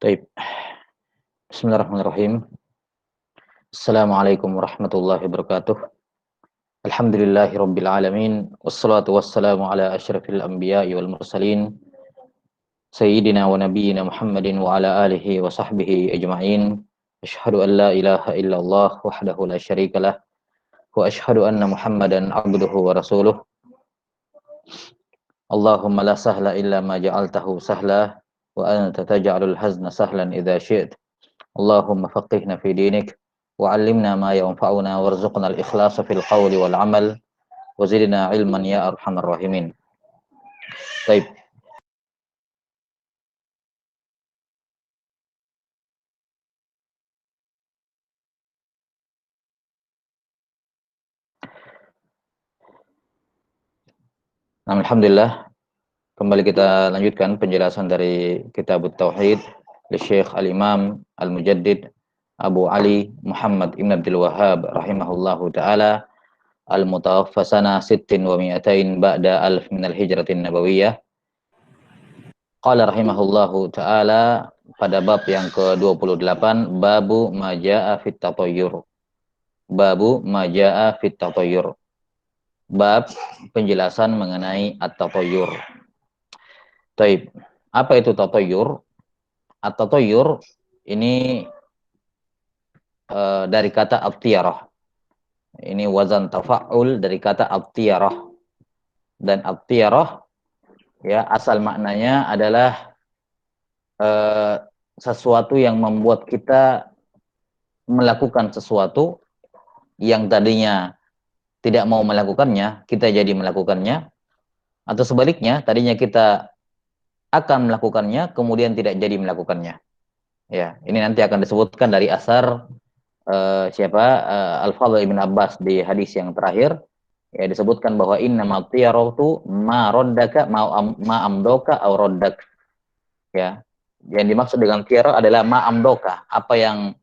Taib. Bismillahirrahmanirrahim. Assalamualaikum warahmatullahi wabarakatuh. Alhamdulillahi rabbil alamin. Wassalatu wassalamu ala asyrafil anbiya'i wal mursalin. Sayyidina wa nabiyyina Muhammadin wa ala alihi wa sahbihi ajma'in. Asyhadu an la ilaha illallah wahdahu la syarikalah. Wa asyhadu anna Muhammadan abduhu wa rasuluh. Allahumma la sahla illa ma ja'altahu sahla. Wa anta taj'alul hazna sahlan idza syi'ta. Allahumma faqihna fi dinik wa 'allimna ma yanfa'una warzuqna al-ikhlasa fil qawli wal 'amal wa zidna 'ilman ya arhamar rahimin. Baik. Alhamdulillah, kembali kita lanjutkan penjelasan dari Kitab Tauhid oleh Syekh Al-Imam Al-Mujaddid Abu Ali Muhammad Ibn Abdul Wahhab rahimahullahu taala al-mutawaffa sana 60 wa 200 ba'da alf min al-hijratin nabawiyah. Qala rahimahullahu taala pada bab yang ke-28, babu majaa fit tatayyur. Babu majaa fit tatayyur. Bab penjelasan mengenai at-tatayyur. Taib. Apa itu tatayyur? At-tatayyur ini dari kata at-tiyarah. Ini wazan tafa'ul dari kata at-tiyarah. Dan at-tiyarah ya asal maknanya adalah sesuatu yang membuat kita melakukan sesuatu yang tadinya tidak mau melakukannya, kita jadi melakukannya, atau sebaliknya, tadinya kita akan melakukannya, kemudian tidak jadi melakukannya. Ya, ini nanti akan disebutkan dari asar Al-Fadl Ibn Abbas di hadis yang terakhir. Ya, disebutkan bahwa innamal tiyaratu ma raddaka ma amdoka aw raddak. Ya, yang dimaksud dengan tiyara adalah ma amdoka, apa yang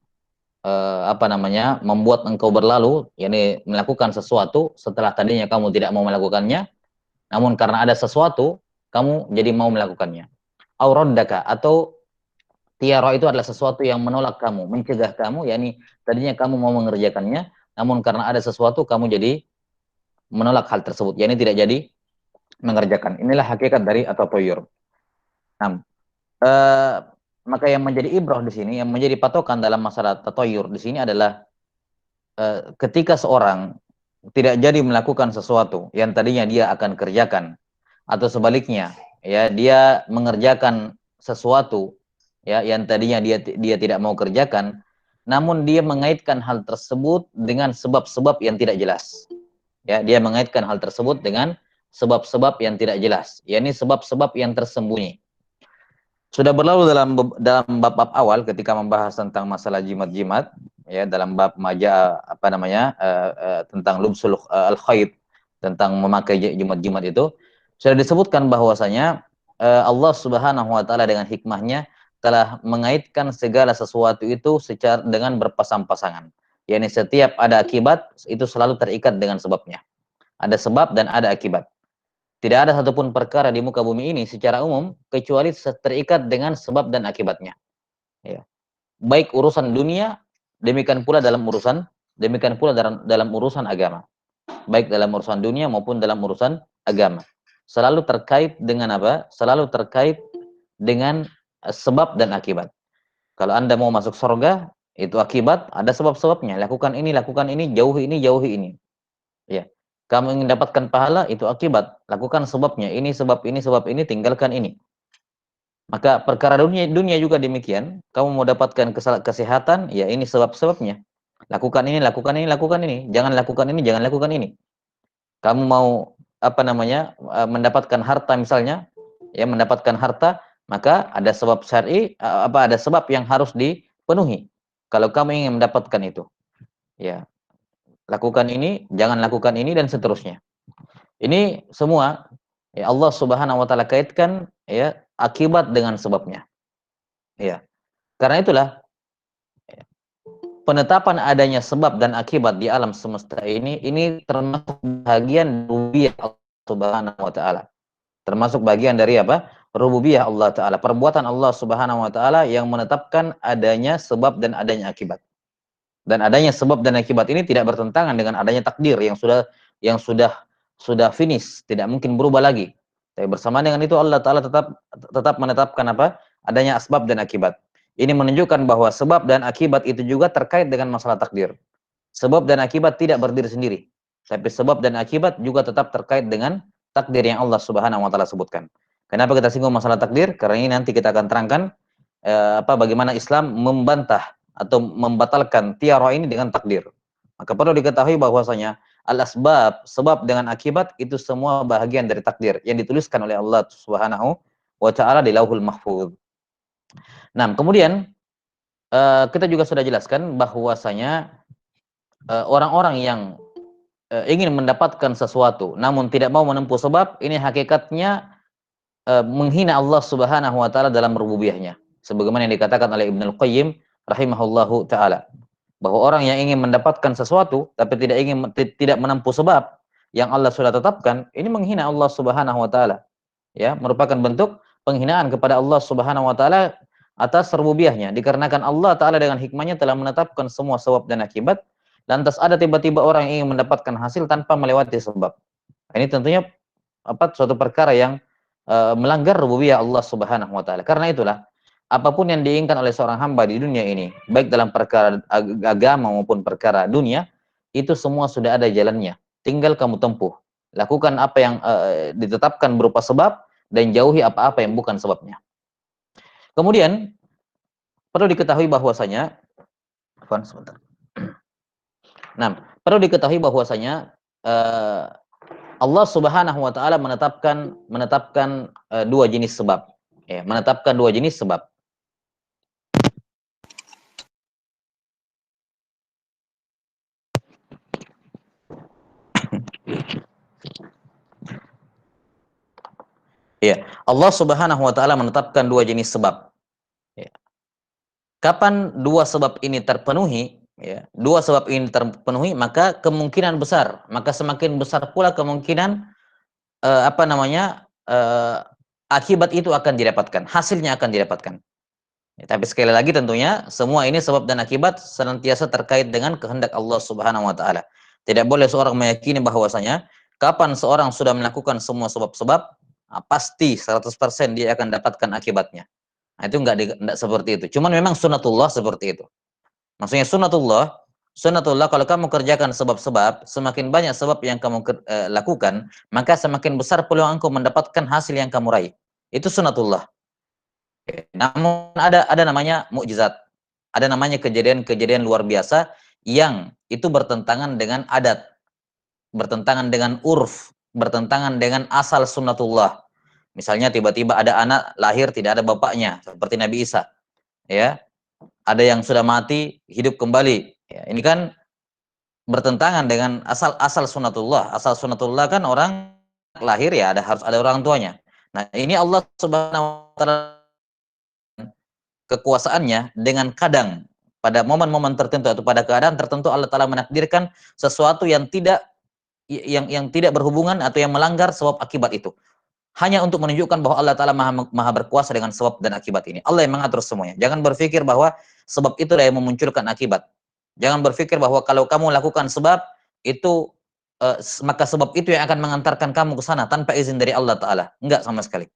membuat engkau berlalu, yakni melakukan sesuatu setelah tadinya kamu tidak mau melakukannya, namun karena ada sesuatu kamu jadi mau melakukannya. Auraddaka, atau tiara itu adalah sesuatu yang menolak kamu, mencegah kamu, yakni tadinya kamu mau mengerjakannya, namun karena ada sesuatu kamu jadi menolak hal tersebut, yakni tidak jadi mengerjakan. Inilah hakikat dari at-tatayyur. Nah, maka yang menjadi ibrah di sini, yang menjadi patokan dalam masalah tatayyur di sini adalah ketika seorang tidak jadi melakukan sesuatu yang tadinya dia akan kerjakan, atau sebaliknya, ya dia mengerjakan sesuatu ya yang tadinya dia tidak mau kerjakan, namun dia mengaitkan hal tersebut dengan sebab-sebab yang tidak jelas. Ya, dia mengaitkan hal tersebut dengan sebab-sebab yang tidak jelas, yakni sebab-sebab yang tersembunyi. Sudah berlalu dalam bab-bab awal ketika membahas tentang masalah jimat-jimat, ya, dalam bab maja tentang lubsul al-khayd, tentang memakai jimat-jimat itu sudah disebutkan bahwasanya Allah Subhanahu wa taala dengan hikmahnya telah mengaitkan segala sesuatu itu secara dengan berpasang-pasangan. Yani setiap ada akibat itu selalu terikat dengan sebabnya. Ada sebab dan ada akibat. Tidak ada satupun perkara di muka bumi ini secara umum kecuali terikat dengan sebab dan akibatnya. Ya. Baik urusan dunia, demikian pula dalam urusan agama. Baik dalam urusan dunia maupun dalam urusan agama. Selalu terkait dengan apa? Selalu terkait dengan sebab dan akibat. Kalau Anda mau masuk surga, itu akibat, ada sebab-sebabnya. Lakukan ini, jauhi ini. Ya. Kamu ingin dapatkan pahala, itu akibat. Lakukan sebabnya. Ini, sebab ini, tinggalkan ini. Maka perkara dunia juga demikian. Kamu mau dapatkan kesehatan, ya ini sebab-sebabnya. Lakukan ini. Jangan lakukan ini. Kamu mau mendapatkan harta misalnya, ya mendapatkan harta, maka ada sebab syar'i, ada sebab yang harus dipenuhi. Kalau kamu ingin mendapatkan itu. Ya. Lakukan ini, jangan lakukan ini, dan seterusnya. Ini semua ya Allah Subhanahu wa taala kaitkan ya akibat dengan sebabnya. Ya. Karena itulah ya, penetapan adanya sebab dan akibat di alam semesta ini termasuk bagian rububiyah Allah Subhanahu wa taala. Termasuk bagian dari apa? rububiyah Allah Ta'ala, perbuatan Allah Subhanahu wa Ta'ala yang menetapkan adanya sebab dan adanya akibat. Dan adanya sebab dan akibat ini tidak bertentangan dengan adanya takdir yang sudah finish, tidak mungkin berubah lagi. Tapi bersama dengan itu Allah Ta'ala tetap menetapkan apa? Adanya asbab dan akibat. Ini menunjukkan bahwa sebab dan akibat itu juga terkait dengan masalah takdir. Sebab dan akibat tidak berdiri sendiri. Tapi sebab dan akibat juga tetap terkait dengan takdir yang Allah Subhanahu wa Ta'ala sebutkan. Kenapa kita singgung masalah takdir? Karena ini nanti kita akan terangkan bagaimana Islam membantah atau membatalkan tiara ini dengan takdir. Maka perlu diketahui bahwasanya al-asbab, sebab dengan akibat itu semua bahagian dari takdir yang dituliskan oleh Allah Subhanahu wa Ta'ala di Lauhul Mahfuz. Nah, kemudian kita juga sudah jelaskan bahwasanya orang-orang yang ingin mendapatkan sesuatu namun tidak mau menempuh sebab, ini hakikatnya menghina Allah Subhanahu wa Ta'ala dalam rububiyahnya. Sebagaimana yang dikatakan oleh Ibnu Al-Qayyim rahimahullahu taala, bahwa orang yang ingin mendapatkan sesuatu tapi tidak menempuh sebab yang Allah sudah tetapkan, ini menghina Allah Subhanahu wa Ta'ala. Ya, merupakan bentuk penghinaan kepada Allah Subhanahu wa Ta'ala atas rububiyahnya, dikarenakan Allah Ta'ala dengan hikmahnya telah menetapkan semua sebab dan akibat, lantas ada tiba-tiba orang yang ingin mendapatkan hasil tanpa melewati sebab. Ini tentunya suatu perkara yang melanggar rububiyah Allah Subhanahu wa Ta'ala. Karena itulah apapun yang diinginkan oleh seorang hamba di dunia ini, baik dalam perkara agama maupun perkara dunia, itu semua sudah ada jalannya. Tinggal kamu tempuh. Lakukan apa yang ditetapkan berupa sebab dan jauhi apa-apa yang bukan sebabnya. Kemudian perlu diketahui bahwasanya perlu diketahui bahwasanya Allah Subhanahu wa Ta'ala menetapkan dua jenis sebab. Ya, menetapkan dua jenis sebab. Ya, Allah Subhanahu wa Ta'ala menetapkan dua jenis sebab. Ya. Kapan dua sebab ini terpenuhi, ya, dua sebab ini terpenuhi, maka kemungkinan besar, maka semakin besar pula kemungkinan akibat itu akan didapatkan, hasilnya akan didapatkan. Ya, tapi sekali lagi tentunya semua ini sebab dan akibat senantiasa terkait dengan kehendak Allah Subhanahu wa Ta'ala. Tidak boleh seorang meyakini bahwasanya kapan seorang sudah melakukan semua sebab-sebab, pasti 100% dia akan dapatkan akibatnya. Nah, itu enggak seperti itu. Cuman memang sunatullah seperti itu. Maksudnya sunatullah kalau kamu kerjakan sebab-sebab, semakin banyak sebab yang kamu lakukan, maka semakin besar peluang engkau mendapatkan hasil yang kamu raih. Itu sunatullah. Namun ada namanya mukjizat. Ada namanya kejadian-kejadian luar biasa yang itu bertentangan dengan adat, bertentangan dengan urf, bertentangan dengan asal sunnatullah. Misalnya tiba-tiba ada anak lahir tidak ada bapaknya, seperti Nabi Isa. Ya, ada yang sudah mati hidup kembali. Ya, ini kan bertentangan dengan asal sunnatullah. Asal sunnatullah kan orang lahir ya harus ada orang tuanya. Nah, ini Allah Subhanahu wa Ta'ala kekuasaannya dengan kadang pada momen-momen tertentu atau pada keadaan tertentu Allah Ta'ala menakdirkan sesuatu yang tidak berhubungan atau yang melanggar sebab akibat itu, hanya untuk menunjukkan bahwa Allah Ta'ala maha berkuasa dengan sebab dan akibat ini. Allah yang mengatur semuanya. Jangan berpikir bahwa sebab itu yang memunculkan akibat. Jangan berpikir bahwa kalau kamu lakukan sebab itu maka sebab itu yang akan mengantarkan kamu ke sana tanpa izin dari Allah Ta'ala. Enggak sama sekali.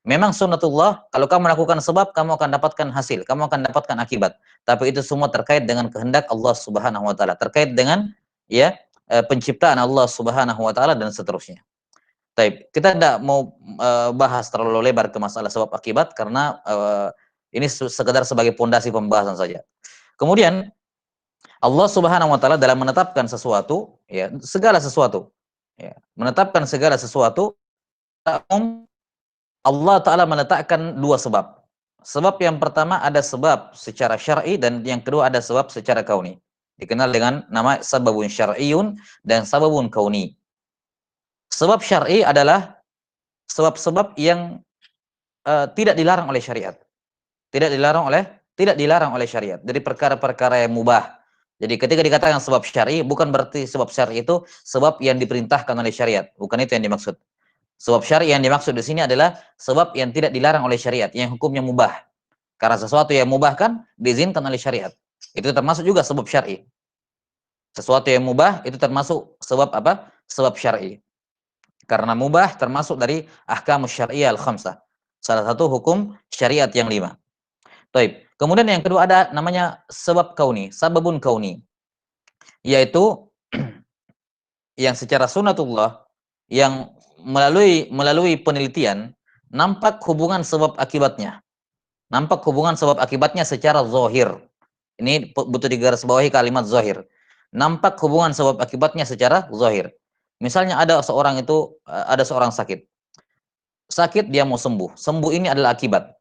Memang sunnatullah, kalau kamu melakukan sebab, kamu akan dapatkan hasil, kamu akan dapatkan akibat. Tapi itu semua terkait dengan kehendak Allah Subhanahu wa Ta'ala, terkait dengan penciptaan Allah Subhanahu wa Ta'ala dan seterusnya. Baik, kita tidak mau bahas terlalu lebar ke masalah sebab akibat karena ini sekedar sebagai pondasi pembahasan saja. Kemudian Allah Subhanahu wa Ta'ala dalam menetapkan sesuatu, ya, segala sesuatu, ya, menetapkan segala sesuatu, Allah Ta'ala meletakkan dua sebab. Sebab yang pertama ada sebab secara syar'i dan yang kedua ada sebab secara kauni. Dikenal dengan nama sababun syar'iyun dan sababun kauni. Sebab syar'i adalah sebab-sebab yang tidak dilarang oleh syariat. Tidak dilarang oleh syariat. Dari perkara-perkara yang mubah. Jadi ketika dikatakan sebab syar'i, bukan berarti sebab syar'i itu sebab yang diperintahkan oleh syariat. Bukan itu yang dimaksud. Sebab syar'i yang dimaksud di sini adalah sebab yang tidak dilarang oleh syariat, yang hukumnya mubah. Karena sesuatu yang mubah kan diizinkan oleh syariat. Itu termasuk juga sebab syar'i. Sesuatu yang mubah itu termasuk sebab apa? Sebab syar'i. Karena mubah termasuk dari ahkamus syariah al-khamsah. Salah satu hukum syariat yang 5. Baik. Kemudian yang kedua ada namanya sebab kauni, sababun kauni, yaitu yang secara sunatullah, yang melalui penelitian nampak hubungan sebab akibatnya. Nampak hubungan sebab akibatnya secara zahir. Ini butuh digarisbawahi kalimat zahir. Nampak hubungan sebab akibatnya secara zahir. Misalnya ada seorang itu ada seorang sakit. Sakit dia mau sembuh. Sembuh ini adalah akibat.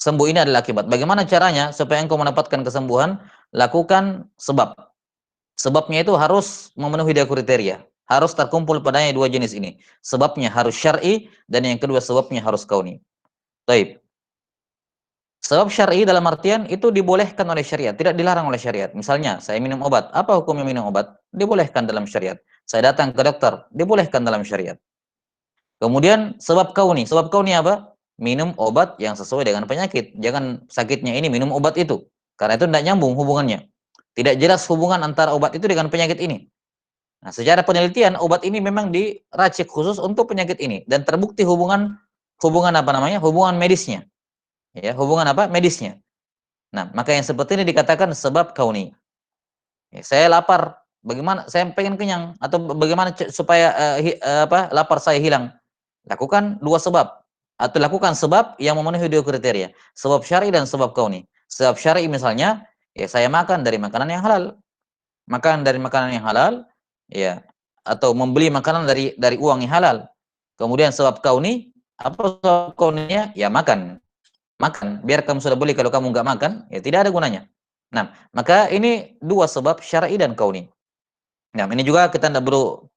Sembuh ini adalah akibat. Bagaimana caranya supaya engkau mendapatkan kesembuhan? Lakukan sebab. Sebabnya itu harus memenuhi dua kriteria. Harus terkumpul padanya dua jenis ini. Sebabnya harus syar'i dan yang kedua sebabnya harus kauni. Baik. Sebab syar'i dalam artian itu dibolehkan oleh syariat, tidak dilarang oleh syariat. Misalnya, saya minum obat. Apa hukumnya minum obat? Dibolehkan dalam syariat. Saya datang ke dokter, dibolehkan dalam syariat. Kemudian sebab kauni. Sebab kauni apa? Minum obat yang sesuai dengan penyakit. Jangan sakitnya ini minum obat itu. Karena itu tidak nyambung hubungannya. Tidak jelas hubungan antara obat itu dengan penyakit ini. Nah, secara penelitian obat ini memang diracik khusus untuk penyakit ini dan terbukti hubungan hubungan apa namanya? Hubungan medisnya. Ya, hubungan apa? Medisnya. Nah, maka yang seperti ini dikatakan sebab kauni. Ya, saya lapar, bagaimana saya pengen kenyang atau bagaimana supaya lapar saya hilang? Lakukan dua sebab atau lakukan sebab yang memenuhi dua kriteria, sebab syar'i dan sebab kauni. Sebab syar'i misalnya, ya saya makan dari makanan yang halal. Makan dari makanan yang halal, ya, atau membeli makanan dari uang yang halal. Kemudian sebab kauni, apa sebab kauninya? Ya makan. Makan. Biar kamu sudah beli, kalau kamu nggak makan, ya tidak ada gunanya. Nah, maka ini dua sebab syar'i dan kauni. Nah, ini juga kita tidak perlu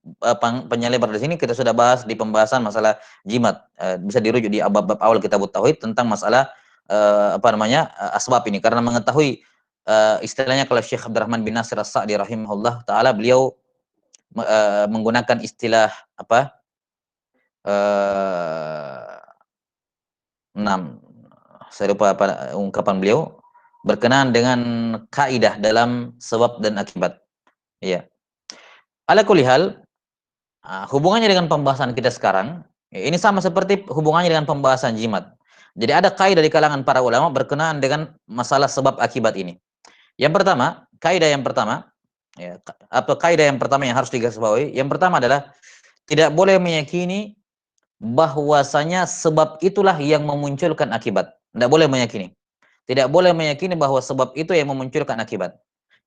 penyelebar di sini, kita sudah bahas di pembahasan masalah jimat. Bisa dirujuk di bab awal kitab tauhid tentang masalah asbab ini, karena mengetahui istilahnya kalau Syekh Abdurrahman bin Nasir As-Sa'di rahimahullah taala, beliau menggunakan istilah apa? Uh, 6. Saya lupa apa ungkapan beliau, berkenaan dengan kaidah dalam sebab dan akibat. Iya. Ala kulli hal, hubungannya dengan pembahasan kita sekarang, ini sama seperti hubungannya dengan pembahasan jimat. Jadi ada kaidah di kalangan para ulama berkenaan dengan masalah sebab akibat ini. Yang pertama, kaidah yang pertama, ya, atau kaidah yang pertama yang harus digarisbawahi, yang pertama adalah tidak boleh meyakini bahwasanya sebab itulah yang memunculkan akibat. Tidak boleh meyakini. Tidak boleh meyakini bahwa sebab itu yang memunculkan akibat.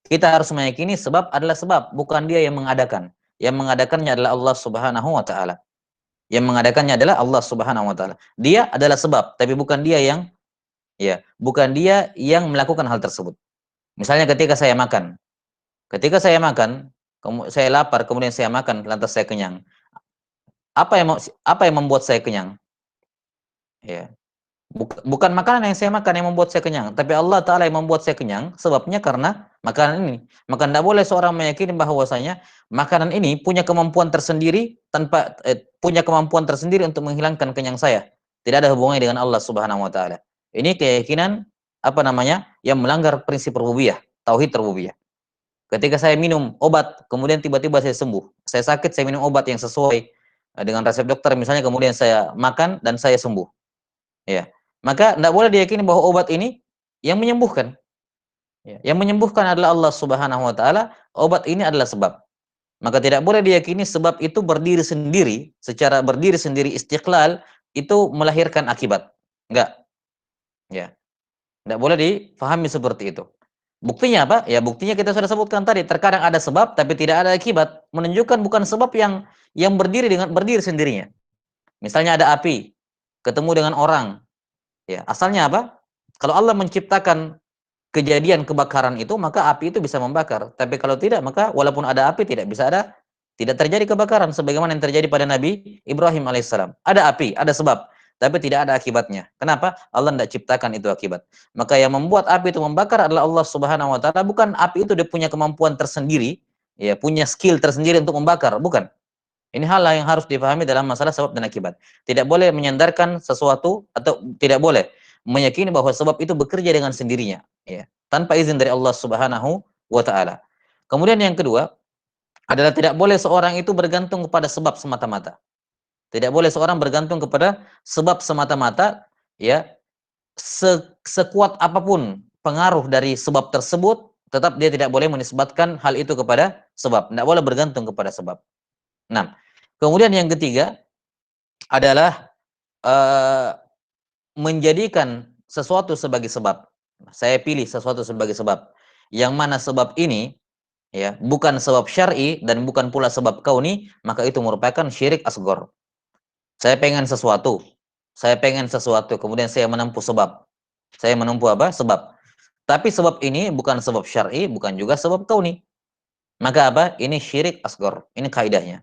Kita harus meyakini sebab adalah sebab, bukan dia yang mengadakan. Yang mengadakannya adalah Allah Subhanahu wa taala. Yang mengadakannya adalah Allah Subhanahu wa taala. Dia adalah sebab, tapi bukan dia yang bukan dia yang melakukan hal tersebut. Misalnya ketika saya makan. Ketika saya makan, saya lapar, kemudian saya makan, lantas saya kenyang. Apa yang membuat saya kenyang? Ya. Bukan makanan yang saya makan yang membuat saya kenyang, tapi Allah Ta'ala yang membuat saya kenyang, sebabnya karena makanan ini. Maka tidak boleh seorang meyakini bahwasanya makanan ini punya kemampuan tersendiri punya kemampuan tersendiri untuk menghilangkan kenyang saya. Tidak ada hubungannya dengan Allah Subhanahu wa taala. Ini keyakinan yang melanggar prinsip rububiyah, tauhid rububiyah. Ketika saya minum obat, kemudian tiba-tiba saya sembuh. Saya sakit, saya minum obat yang sesuai dengan resep dokter misalnya, kemudian saya makan dan saya sembuh. Ya. Maka tidak boleh diyakini bahwa obat ini yang menyembuhkan. Ya. Yang menyembuhkan adalah Allah Subhanahu wa taala, obat ini adalah sebab. Maka tidak boleh diyakini sebab itu berdiri sendiri, secara berdiri sendiri istiqlal itu melahirkan akibat. Enggak. Ya. Tidak boleh difahami seperti itu. Buktinya apa? Ya buktinya kita sudah sebutkan tadi, terkadang ada sebab tapi tidak ada akibat, menunjukkan bukan sebab yang berdiri sendirinya. Misalnya ada api, ketemu dengan orang. Ya, asalnya apa? Kalau Allah menciptakan kejadian kebakaran itu, maka api itu bisa membakar. Tapi kalau tidak, maka walaupun ada api tidak terjadi kebakaran sebagaimana yang terjadi pada Nabi Ibrahim alaihissalam. Ada api, ada sebab, tapi tidak ada akibatnya. Kenapa? Allah tidak ciptakan itu akibat. Maka yang membuat api itu membakar adalah Allah Subhanahu wa taala, bukan api itu dia punya kemampuan tersendiri, ya, punya skill tersendiri untuk membakar, bukan. Ini hal yang harus dipahami dalam masalah sebab dan akibat. Tidak boleh menyandarkan sesuatu atau tidak boleh meyakini bahwa sebab itu bekerja dengan sendirinya, ya, tanpa izin dari Allah Subhanahu wa taala. Kemudian yang kedua adalah tidak boleh seorang itu bergantung kepada sebab semata-mata. Tidak boleh seorang bergantung kepada sebab semata-mata, ya. Sekuat apapun pengaruh dari sebab tersebut, tetap dia tidak boleh menisbatkan hal itu kepada sebab. Tidak boleh bergantung kepada sebab. Nah, kemudian yang ketiga adalah uh, menjadikan sesuatu sebagai sebab. Saya pilih sesuatu sebagai sebab. Yang mana sebab ini, ya, bukan sebab syar'i dan bukan pula sebab kauni, maka itu merupakan syirik asghar. Saya pengen sesuatu. Saya pengen sesuatu, kemudian saya menempuh sebab. Saya menempuh apa? Sebab. Tapi sebab ini bukan sebab syar'i, bukan juga sebab kauni. Maka apa? Ini syirik asghar. Ini kaidahnya.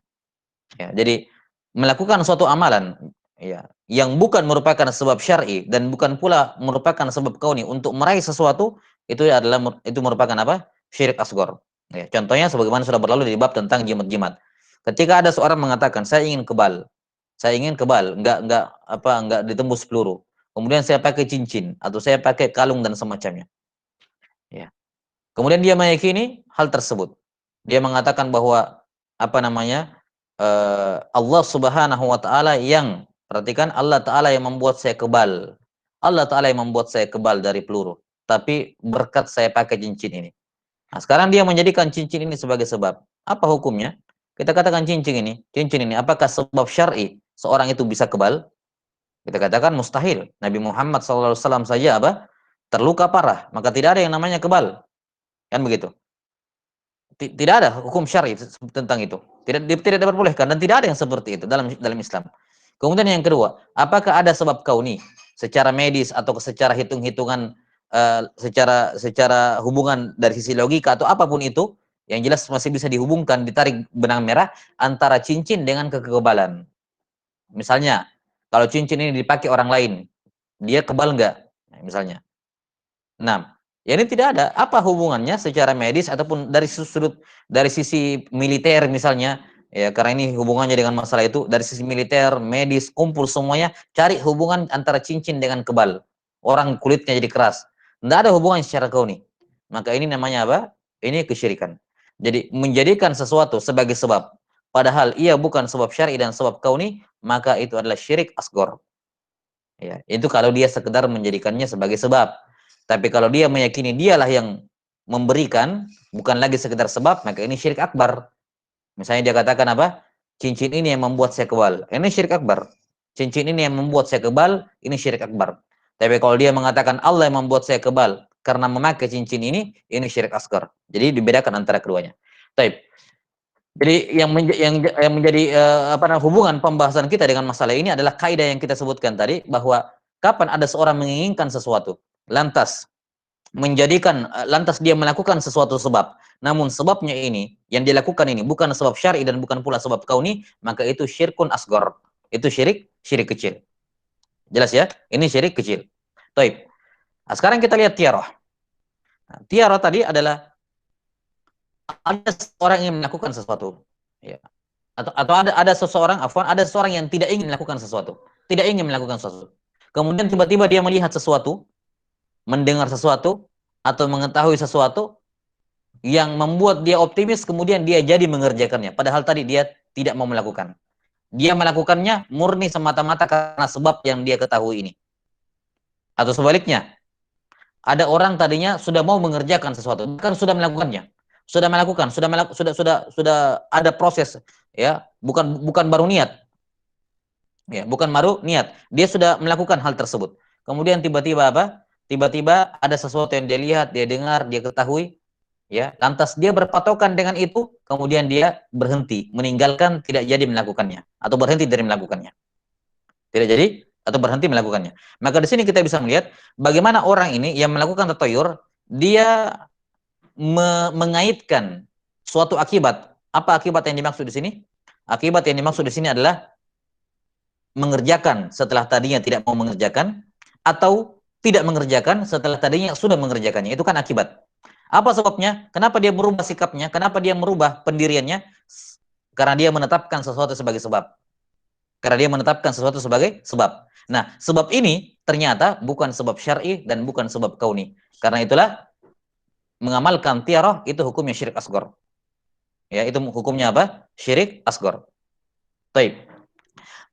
Ya, jadi melakukan suatu amalan, ya, yang bukan merupakan sebab syar'i dan bukan pula merupakan sebab kauni untuk meraih sesuatu, itu merupakan apa? Syirik asghar. Ya, contohnya sebagaimana sudah berlalu di bab tentang jimat-jimat. Ketika ada seorang mengatakan saya ingin kebal. Saya ingin kebal, enggak ditembus peluru. Kemudian saya pakai cincin atau saya pakai kalung dan semacamnya. Ya. Kemudian dia meyakini hal tersebut. Dia mengatakan bahwa apa namanya? Allah Subhanahu wa taala yang, perhatikan, Allah taala yang membuat saya kebal. Allah taala yang membuat saya kebal dari peluru. Tapi berkat saya pakai cincin ini. Nah, sekarang dia menjadikan cincin ini sebagai sebab. Apa hukumnya? Kita katakan cincin ini apakah sebab syar'i seorang itu bisa kebal? Kita katakan mustahil. Nabi Muhammad SAW saja apa? Terluka parah, maka tidak ada yang namanya kebal. Kan begitu? Tidak ada hukum syar'i tentang itu. Tidak diperbolehkan dan tidak ada yang seperti itu dalam Islam. Kemudian yang kedua, apakah ada sebab kauni secara medis atau secara hitung-hitungan, secara hubungan dari sisi logika atau apapun itu, yang jelas masih bisa dihubungkan, ditarik benang merah antara cincin dengan kekebalan. Misalnya, kalau cincin ini dipakai orang lain, dia kebal nggak? Misalnya. Nah, ya ini tidak ada apa hubungannya secara medis ataupun dari sisi militer misalnya, ya, karena ini hubungannya dengan masalah itu dari sisi militer, medis, kumpul semuanya, cari hubungan antara cincin dengan kebal. Orang kulitnya jadi keras. Tidak ada hubungan secara kauni. Maka ini namanya apa? Ini kesyirikan. Jadi menjadikan sesuatu sebagai sebab, padahal ia bukan sebab syar'i dan sebab kauni, maka itu adalah syirik asghar. Ya, itu kalau dia sekedar menjadikannya sebagai sebab. Tapi kalau dia meyakini dialah yang memberikan, bukan lagi sekedar sebab, maka ini syirik akbar. Misalnya dia katakan apa? Cincin ini yang membuat saya kebal. Ini syirik akbar. Cincin ini yang membuat saya kebal, ini syirik akbar. Tapi kalau dia mengatakan Allah yang membuat saya kebal karena memakai cincin ini syirik asgar. Jadi dibedakan antara keduanya. Baik. Jadi yang menjadi hubungan pembahasan kita dengan masalah ini adalah kaidah yang kita sebutkan tadi, bahwa kapan ada seorang menginginkan sesuatu, lantas dia melakukan sesuatu sebab, namun sebabnya ini yang dilakukan ini bukan sebab syar'i dan bukan pula sebab kauni, maka itu syirkun asgar. Itu syirik kecil. Jelas ya? Ini syirik kecil. Baik. Nah, sekarang kita lihat tiarah. Nah, tiarah tadi adalah ada seorang yang melakukan sesuatu, ya, atau ada seseorang yang tidak ingin melakukan sesuatu, kemudian tiba-tiba dia melihat sesuatu, mendengar sesuatu, atau mengetahui sesuatu yang membuat dia optimis, kemudian dia jadi mengerjakannya, padahal tadi dia tidak mau melakukan. Dia melakukannya murni semata-mata karena sebab yang dia ketahui ini. Atau sebaliknya, ada orang tadinya sudah mau mengerjakan sesuatu, bahkan sudah melakukannya, sudah ada proses, ya, bukan baru niat, ya, bukan baru niat, dia sudah melakukan hal tersebut. Kemudian tiba-tiba apa? Tiba-tiba ada sesuatu yang dia lihat, dia dengar, dia ketahui, ya, lantas dia berpatokan dengan itu, kemudian dia berhenti, meninggalkan, tidak jadi melakukannya, atau berhenti dari melakukannya, tidak jadi atau berhenti melakukannya. Maka di sini kita bisa melihat bagaimana orang ini yang melakukan tatayur, dia mengaitkan suatu akibat. Apa akibat yang dimaksud di sini? Akibat yang dimaksud di sini adalah mengerjakan setelah tadinya tidak mau mengerjakan, atau tidak mengerjakan setelah tadinya sudah mengerjakannya. Itu kan akibat. Apa sebabnya? Kenapa dia merubah sikapnya? Kenapa dia merubah pendiriannya? Karena dia menetapkan sesuatu sebagai sebab. Karena dia menetapkan sesuatu sebagai sebab. Nah, sebab ini ternyata bukan sebab syar'i dan bukan sebab kauni. Karena itulah mengamalkan tiarah itu hukumnya syirik asghar. Ya, itu hukumnya apa? Syirik asghar. Baik.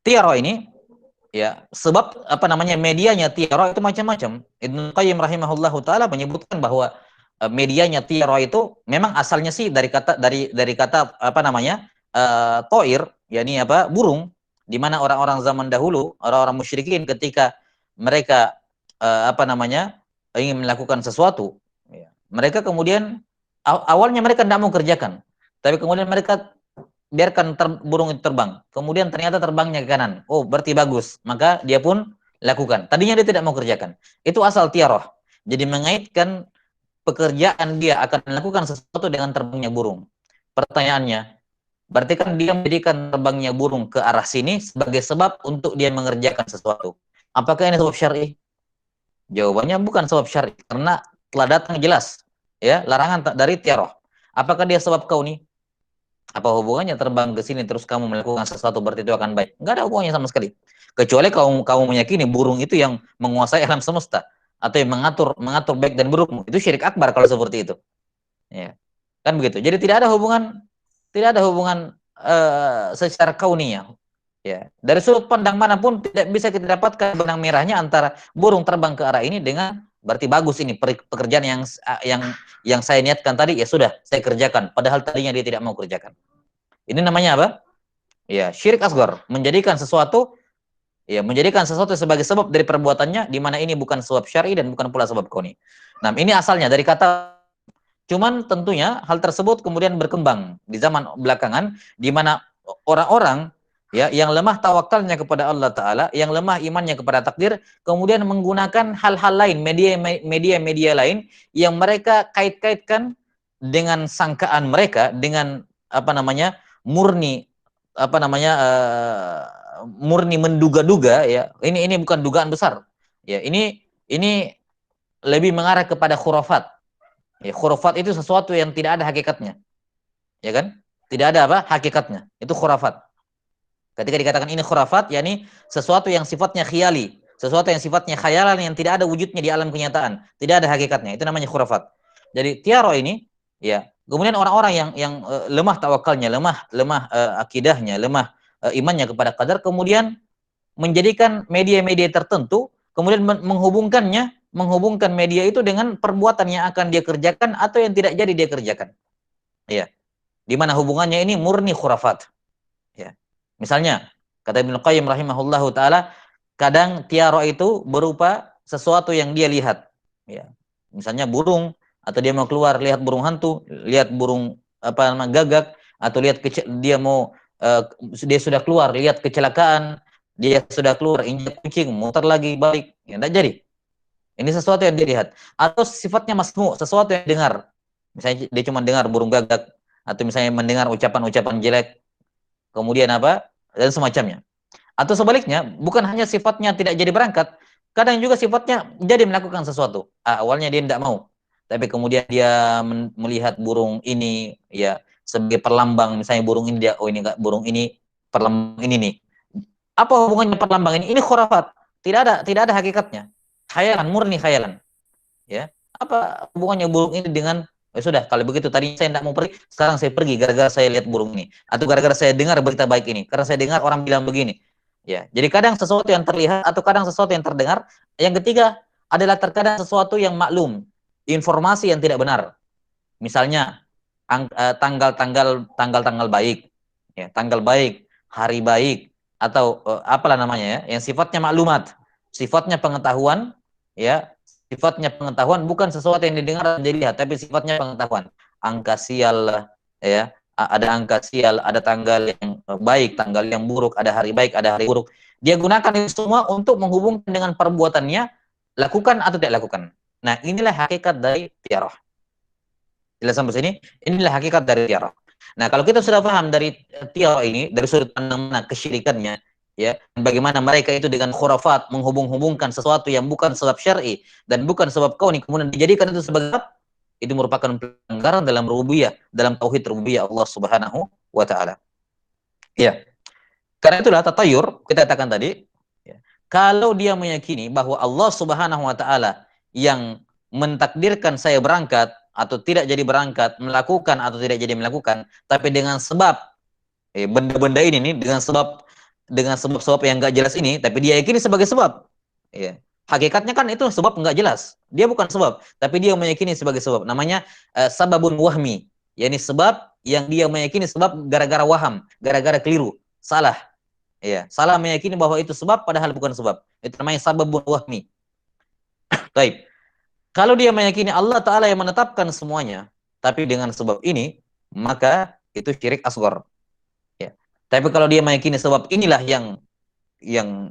Tiarah ini ya, sebab apa namanya medianya tiara itu macam-macam. Ibnu Qayyim rahimahullahu taala menyebutkan bahwa medianya tiara itu memang asalnya sih dari kata apa namanya? Toir, yakni apa? Burung, di mana orang-orang zaman dahulu, orang-orang musyrikin ketika mereka apa namanya? Ingin melakukan sesuatu, ya, mereka kemudian awalnya mereka tidak mau kerjakan, tapi kemudian mereka biarkan burung itu terbang. Kemudian ternyata terbangnya ke kanan. Oh, berarti bagus. Maka dia pun lakukan. Tadinya dia tidak mau kerjakan. Itu asal tiaroh. Jadi mengaitkan pekerjaan dia akan melakukan sesuatu dengan terbangnya burung. Pertanyaannya, berarti kan dia menjadikan terbangnya burung ke arah sini sebagai sebab untuk dia mengerjakan sesuatu. Apakah ini sebab syar'i? Jawabannya bukan sebab syar'i, karena telah datang jelas ya larangan dari tiaroh. Apakah dia sebab kauni? Apa hubungannya terbang ke sini terus kamu melakukan sesuatu berarti itu akan baik? Enggak ada hubungannya sama sekali. Kecuali kamu meyakini burung itu yang menguasai alam semesta atau yang mengatur mengatur baik dan buruk. Itu syirik akbar kalau seperti itu. Ya. Kan begitu. Jadi tidak ada hubungan secara kauniyah. Ya. Dari sudut pandang manapun tidak bisa kita dapatkan benang merahnya antara burung terbang ke arah ini dengan berarti bagus ini pekerjaan yang yang saya niatkan tadi ya sudah saya kerjakan padahal tadinya dia tidak mau kerjakan. Ini namanya apa? Ya, syirik asghar, menjadikan sesuatu sebagai sebab dari perbuatannya di mana ini bukan sebab syar'i dan bukan pula sebab kauni. Nah, ini asalnya dari kata, cuman tentunya hal tersebut kemudian berkembang di zaman belakangan di mana orang-orang ya yang lemah tawakalnya kepada Allah taala, yang lemah imannya kepada takdir, kemudian menggunakan hal-hal lain, media lain yang mereka kait-kaitkan dengan sangkaan mereka, dengan apa namanya? murni apa namanya? Murni menduga-duga ya. Ini bukan dugaan besar. Ya, ini lebih mengarah kepada khurafat. Ya, khurafat itu sesuatu yang tidak ada hakikatnya. Ya kan? Tidak ada apa? Hakikatnya. Itu khurafat. Ketika dikatakan ini khurafat, yakni sesuatu yang sifatnya khiyali, sesuatu yang sifatnya khayalan yang tidak ada wujudnya di alam kenyataan, tidak ada hakikatnya. Itu namanya khurafat. Jadi tiaro ini, ya, kemudian orang-orang yang lemah tawakalnya, lemah akidahnya, lemah imannya kepada qadar, kemudian menjadikan media-media tertentu, kemudian menghubungkan media itu dengan perbuatan yang akan dia kerjakan atau yang tidak jadi dia kerjakan. Ya, di mana hubungannya ini murni khurafat. Ya. Misalnya, kata Ibnu Qayyim rahimahullahu taala, kadang tiara itu berupa sesuatu yang dia lihat. Ya. Misalnya burung, atau dia mau keluar lihat burung hantu, lihat burung apa namanya gagak, atau lihat dia mau dia sudah keluar lihat kecelakaan, dia sudah keluar injak kucing, muter lagi balik, ya tidak jadi. Ini sesuatu yang dilihat. Atau sifatnya masmu, sesuatu yang dengar. Misalnya dia cuma dengar burung gagak, atau misalnya mendengar ucapan-ucapan jelek, kemudian apa dan semacamnya. Atau sebaliknya, bukan hanya sifatnya tidak jadi berangkat, kadang juga sifatnya jadi melakukan sesuatu. Awalnya dia tidak mau, tapi kemudian dia melihat burung ini ya sebagai perlambang, misalnya burung ini dia, oh ini enggak, burung ini perlambang ini nih. Apa hubungannya perlambang ini? Ini khurafat. Tidak ada hakikatnya. Khayalan, murni khayalan. Ya. Apa hubungannya burung ini dengan sudah kalau begitu tadi saya tidak mau pergi, sekarang saya pergi gara-gara saya lihat burung ini atau gara-gara saya dengar berita baik ini, karena saya dengar orang bilang begini. Ya, jadi kadang sesuatu yang terlihat atau kadang sesuatu yang terdengar. Yang ketiga adalah terkadang sesuatu yang maklum, informasi yang tidak benar. Misalnya tanggal-tanggal baik, ya, tanggal baik, hari baik, atau apalah namanya ya, yang sifatnya maklumat, sifatnya pengetahuan, ya, sifatnya pengetahuan bukan sesuatu yang didengar dan dilihat, tapi sifatnya pengetahuan. Angka sial, ya, ada angka sial, ada tanggal yang baik, tanggal yang buruk, ada hari baik, ada hari buruk. Dia gunakan itu semua untuk menghubungkan dengan perbuatannya, lakukan atau tidak lakukan. Nah, inilah hakikat dari tiarah. Jelas sampai sini? Inilah hakikat dari tiarah. Nah, kalau kita sudah paham dari tiarah ini, dari sudut pandang mana kesyirikannya, ya, bagaimana mereka itu dengan khurafat menghubung-hubungkan sesuatu yang bukan sebab syar'i dan bukan sebab kauni, kemudian dijadikan itu sebagai itu merupakan pelanggaran dalam rububiyah, dalam tauhid rububiyah Allah Subhanahu wa taala. Ya, karena itulah tatayur kita katakan tadi, ya, kalau dia meyakini bahwa Allah Subhanahu wa taala yang mentakdirkan saya berangkat atau tidak jadi berangkat, melakukan atau tidak jadi melakukan, tapi dengan sebab benda-benda ini nih, dengan sebab-sebab yang nggak jelas ini, tapi dia yakini sebagai sebab. Ya. Hakikatnya kan itu sebab nggak jelas. Dia bukan sebab, tapi dia meyakini sebagai sebab. Namanya sababun wahmi. Yani sebab yang dia meyakini sebab gara-gara waham, gara-gara keliru, salah. Ya, salah meyakini bahwa itu sebab padahal bukan sebab. Itu namanya sababun wahmi. Baik. Kalau dia meyakini Allah Ta'ala yang menetapkan semuanya, tapi dengan sebab ini, maka itu syirik asghar. Ya. Tapi kalau dia meyakini sebab inilah yang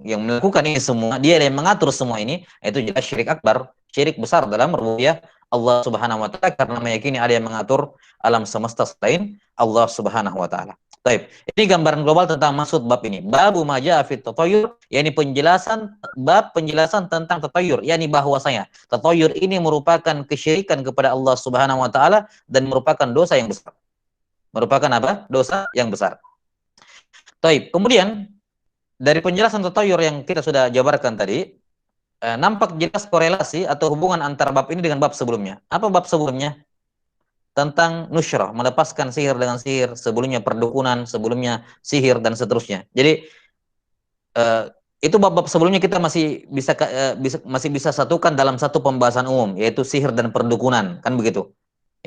melakukan ini semua, dia yang mengatur semua ini, itu jelas syirik akbar, syirik besar dalam rububiyah Allah Subhanahu wa taala karena meyakini ada yang mengatur alam semesta selain Allah Subhanahu wa taala. Baik, ini gambaran global tentang maksud bab ini. Babu maja fit tatayur, yakni penjelasan tentang tatayur, yakni bahwasanya tatayur ini merupakan kesyirikan kepada Allah Subhanahu wa taala dan merupakan dosa yang besar. Merupakan apa? Dosa yang besar. Baik, kemudian dari penjelasan tatayur yang kita sudah jabarkan tadi, nampak jelas korelasi atau hubungan antara bab ini dengan bab sebelumnya. Apa bab sebelumnya? Tentang nusyrah, melepaskan sihir dengan sihir, sebelumnya perdukunan, sebelumnya sihir, dan seterusnya. Jadi, itu bab-bab sebelumnya kita masih bisa satukan dalam satu pembahasan umum, yaitu sihir dan perdukunan, kan begitu.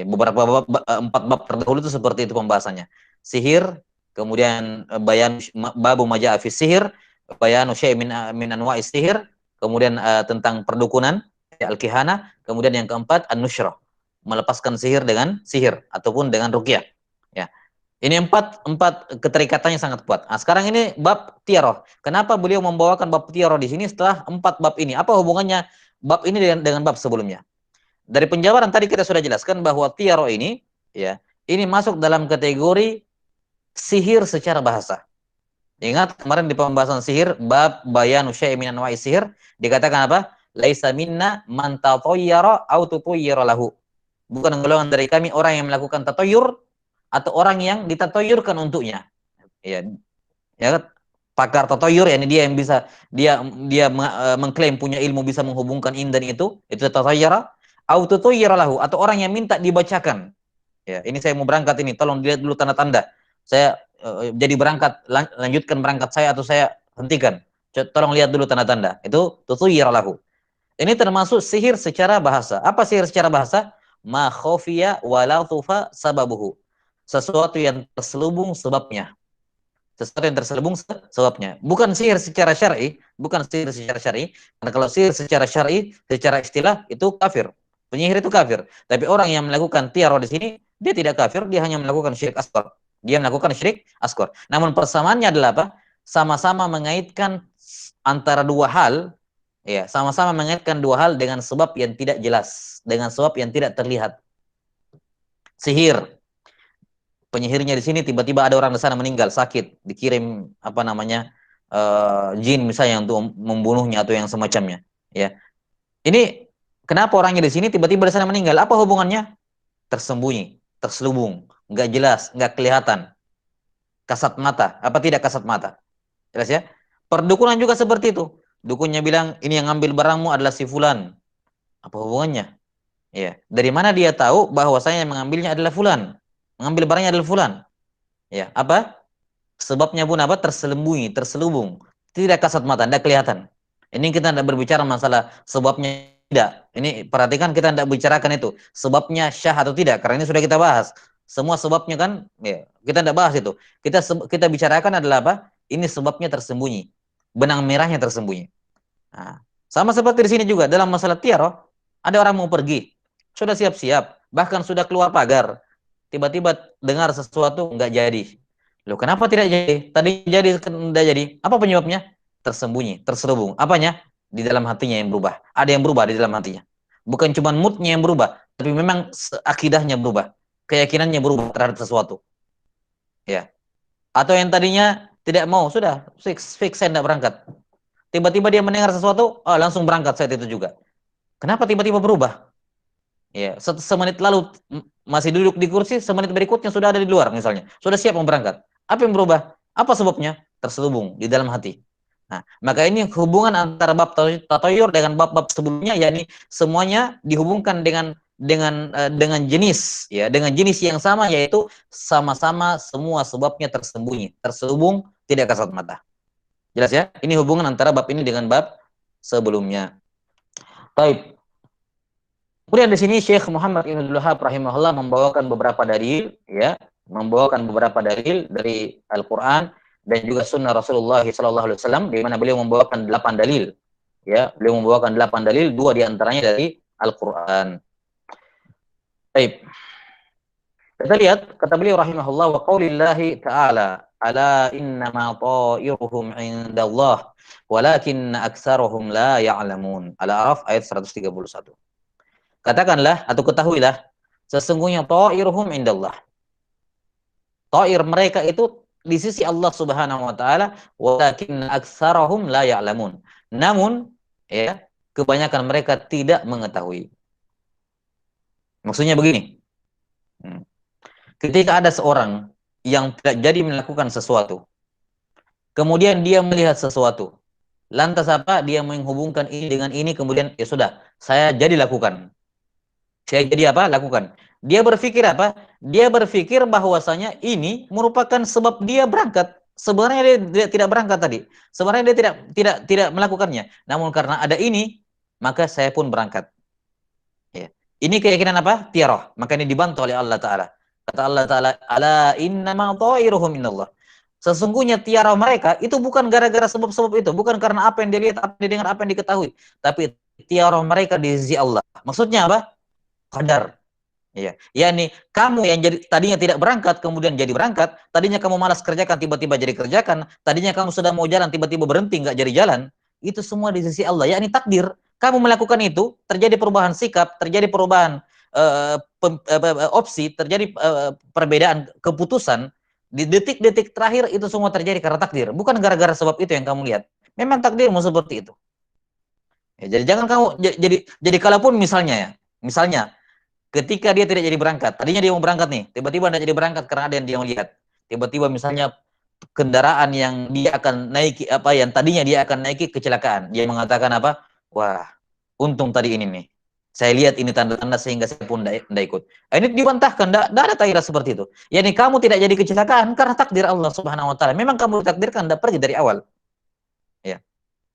Ya, beberapa bab, 4 bab terdahulu itu seperti itu pembahasannya. Sihir, kemudian bayan babu maja'a fi sihir, bayanu syai' min anwa'is sihir, kemudian tentang perdukunan, ya, al-kihana, kemudian yang keempat an-nusyrah, melepaskan sihir dengan sihir ataupun dengan ruqyah. Ya. Ini empat keterikatannya sangat kuat. Nah, sekarang ini bab tiaroh. Kenapa beliau membawakan bab tiaroh di sini setelah 4 bab ini? Apa hubungannya bab ini dengan bab sebelumnya? Dari penjabaran tadi kita sudah jelaskan bahwa tiaro ini, ya, ini masuk dalam kategori sihir secara bahasa. Ingat kemarin di pembahasan sihir bab bayanu syai'in min anwa'i sihir dikatakan apa? Laisa minna man tatayyara aw tutayyara lahu. Bukan golongan dari kami orang yang melakukan tatayyur atau orang yang ditatayyurkan untuknya. Ya, ya, pakar tatayyur, yani dia yang bisa dia mengklaim punya ilmu bisa menghubungkan ini dan itu tatayyara, au tutayyara lahu, atau orang yang minta dibacakan. Ya, ini saya mau berangkat ini, tolong dilihat dulu tanda-tanda. Saya jadi berangkat, lanjutkan berangkat saya atau saya hentikan. Tolong lihat dulu tanda-tanda. Itu tutayyara lahu. Ini termasuk sihir secara bahasa. Apa sihir secara bahasa? Ma khafiya wa la tufa sababuhu. Sesuatu yang terselubung sebabnya. Sesuatu yang terselubung sebabnya. Bukan sihir secara syar'i, bukan sihir secara syar'i. Karena kalau sihir secara syar'i, secara istilah itu kafir. Penyihir itu kafir. Tapi orang yang melakukan tiara di sini, dia tidak kafir, dia hanya melakukan syirik asghar. Dia melakukan syirik asghar. Namun persamaannya adalah apa? Sama-sama mengaitkan antara dua hal, ya, sama-sama mengaitkan dua hal dengan sebab yang tidak jelas, dengan sebab yang tidak terlihat. Sihir, penyihirnya di sini tiba-tiba ada orang di sana meninggal sakit, dikirim apa namanya jin misalnya untuk membunuhnya atau yang semacamnya, ya. Ini kenapa orangnya di sini tiba-tiba di sana meninggal? Apa hubungannya? Tersembunyi, terselubung, nggak jelas, nggak kelihatan, kasat mata. Apa tidak kasat mata? Jelas ya. Perdukunan juga seperti itu. Dukunnya bilang ini yang ngambil barangmu adalah si fulan. Apa hubungannya? Ya, dari mana dia tahu bahwasanya yang mengambilnya adalah fulan? Mengambil barangnya adalah fulan. Ya, apa? Sebabnya pun apa? Terselembunyi, terselubung. Tidak kasat mata, tidak kelihatan. Ini kita tidak berbicara masalah sebabnya tidak. Ini perhatikan kita tidak bicarakan itu. Sebabnya syah atau tidak. Karena ini sudah kita bahas. Semua sebabnya kan, ya, kita tidak bahas itu. Kita bicarakan adalah apa? Ini sebabnya tersembunyi. Benang merahnya tersembunyi. Nah, sama seperti di sini juga. Dalam masalah tiaro, ada orang mau pergi. Sudah siap-siap. Bahkan sudah keluar pagar. Tiba-tiba dengar sesuatu, nggak jadi. Loh, kenapa tidak jadi? Tadi jadi, tidak jadi. Apa penyebabnya? Tersembunyi, terselubung. Apanya? Di dalam hatinya yang berubah. Ada yang berubah di dalam hatinya. Bukan cuma moodnya yang berubah, tapi memang akidahnya berubah. Keyakinannya berubah terhadap sesuatu. Ya. Atau yang tadinya tidak mau, sudah fix saya tidak berangkat. Tiba-tiba dia mendengar sesuatu, oh, langsung berangkat saat itu juga. Kenapa tiba-tiba berubah? Ya, semenit lalu masih duduk di kursi, semenit berikutnya sudah ada di luar misalnya. Sudah siap mau berangkat. Apa yang berubah? Apa sebabnya? Terselubung di dalam hati. Nah, maka ini hubungan antara bab tatoyur dengan bab-bab sebelumnya, yakni semuanya dihubungkan dengan jenis, ya, dengan jenis yang sama, yaitu sama-sama semua sebabnya tersembunyi, terselubung, tidak kasat mata. Jelas ya? Ini hubungan antara bab ini dengan bab sebelumnya. Baik. Kemudian di sini Syekh Muhammad Ibn Abdul Wahhab rahimahullah membawakan beberapa dalil, ya, membawakan beberapa dalil dari Al-Qur'an dan juga sunnah Rasulullah SAW, di mana beliau membawakan 8 dalil. Ya, beliau membawakan 8 dalil, 2 diantaranya dari Al-Qur'an. Baik. Kita lihat kata beliau rahimahullah, wa qaulillahi ta'ala ala innama ta'iruhum indallah walakinna aktsarahum la ya'lamun. Al-A'raf ayat 131. Katakanlah atau ketahuilah, sesungguhnya ta'iruhum indallah. Ta'ir mereka itu di sisi Allah Subhanahu wa taala, walakin aktsarahum la ya'lamun. Namun, ya, kebanyakan mereka tidak mengetahui. Maksudnya begini. Ketika ada seorang yang tidak jadi melakukan sesuatu, kemudian dia melihat sesuatu, lantas apa? Dia menghubungkan ini dengan ini, kemudian ya sudah, saya jadi lakukan. Saya jadi apa? Lakukan. Dia berpikir apa? Dia berpikir bahwasanya ini merupakan sebab dia berangkat. Sebenarnya dia tidak berangkat tadi. Sebenarnya dia tidak melakukannya. Namun karena ada ini, maka saya pun berangkat. Ya. Ini keyakinan apa? Tiarah. Maka ini dibantu oleh Allah Ta'ala. Kata Allah Ta'ala, ala innama ta'iruhum minallah. Sesungguhnya tiara mereka itu bukan gara-gara sebab-sebab itu, bukan karena apa yang dilihat, apa yang didengar, apa yang diketahui, tapi tiara mereka di sisi Allah. Maksudnya apa? Qadar. Iya, yakni kamu yang jadi tadinya tidak berangkat kemudian jadi berangkat, tadinya kamu malas kerjakan tiba-tiba jadi kerjakan, tadinya kamu sudah mau jalan tiba-tiba berhenti nggak jadi jalan, itu semua di sisi Allah, yakni takdir. Kamu melakukan itu, terjadi perubahan sikap, terjadi perubahan opsi, terjadi perbedaan keputusan di detik-detik terakhir, itu semua terjadi karena takdir, bukan gara-gara sebab itu yang kamu lihat. Memang takdirmu seperti itu. Ya, jadi jangan kamu jadi kalaupun misalnya ya, misalnya ketika dia tidak jadi berangkat, tadinya dia mau berangkat nih, tiba-tiba tidak jadi berangkat karena ada yang dia lihat. Tiba-tiba misalnya kendaraan yang dia akan naiki, apa yang tadinya dia akan naiki kecelakaan. Dia mengatakan apa? Wah, untung tadi ini nih. Saya lihat ini tanda-tanda sehingga saya pun tidak ikut. Ini dibantahkan, tidak ada taira seperti itu. Yani kamu tidak jadi kecelakaan karena takdir Allah Subhanahu Wa Taala. Memang kamu ditakdirkan tidak pergi dari awal. Ya.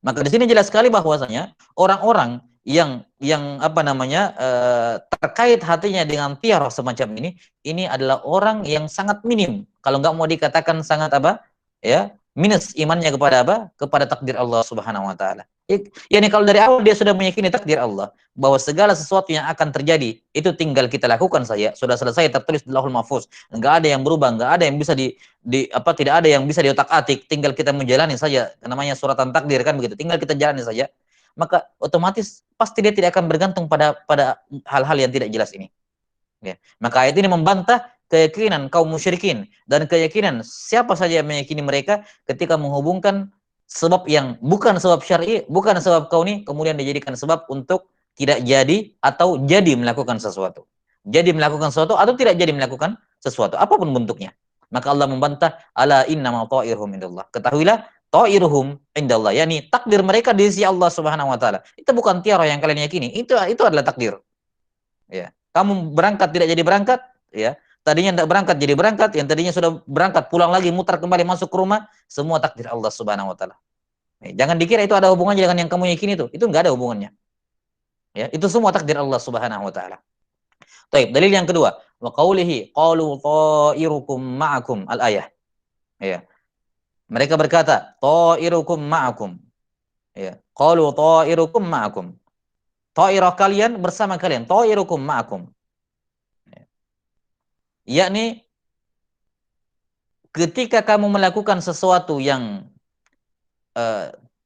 Maka di sini jelas sekali bahwasanya orang-orang yang apa namanya terkait hatinya dengan tiarah semacam ini adalah orang yang sangat minim. Kalau nggak mau dikatakan sangat apa, ya, minus imannya kepada apa? Kepada takdir Allah Subhanahu Wa Taala. Yani kalau dari awal dia sudah meyakini takdir Allah, bahwa segala sesuatu yang akan terjadi itu tinggal kita lakukan saja, sudah selesai tertulis di Lauhul Mahfuz, nggak ada yang berubah, nggak ada yang bisa tidak ada yang bisa diotak-atik, tinggal kita menjalani saja, namanya suratan takdir kan begitu, tinggal kita jalani saja, maka otomatis pasti dia tidak akan bergantung pada hal-hal yang tidak jelas ini. Ya. Maka ayat ini membantah keyakinan kaum musyrikin dan keyakinan siapa saja yang meyakini mereka ketika menghubungkan sebab yang bukan sebab syar'i, bukan sebab kauni, kemudian dijadikan sebab untuk tidak jadi atau jadi melakukan sesuatu. Jadi melakukan sesuatu atau tidak jadi melakukan sesuatu, apapun bentuknya. Maka Allah membantah, ala innama ta'iruhum indallah. Ketahuilah, ta'iruhum indallah, yakni takdir mereka di sisi Allah Subhanahu wa taala. Itu bukan tiara yang kalian yakini, itu adalah takdir. Ya. Kamu berangkat tidak jadi berangkat, ya. Tadinya tidak berangkat jadi berangkat, yang tadinya sudah berangkat pulang lagi mutar kembali masuk ke rumah, semua takdir Allah Subhanahu wa taala. Jangan dikira itu ada hubungannya dengan yang kamu yakini itu enggak ada hubungannya. Ya, itu semua takdir Allah Subhanahu wa taala. Baik, dalil yang kedua, wa qaulihi qalu ta'irukum ma'akum al-ayah. Ya. Mereka berkata, ta'irukum ma'akum. Ya. Qalu ta'irukum ma'akum. Ta'irah kalian bersama kalian, ta'irukum ma'akum. Yakni ketika kamu melakukan sesuatu yang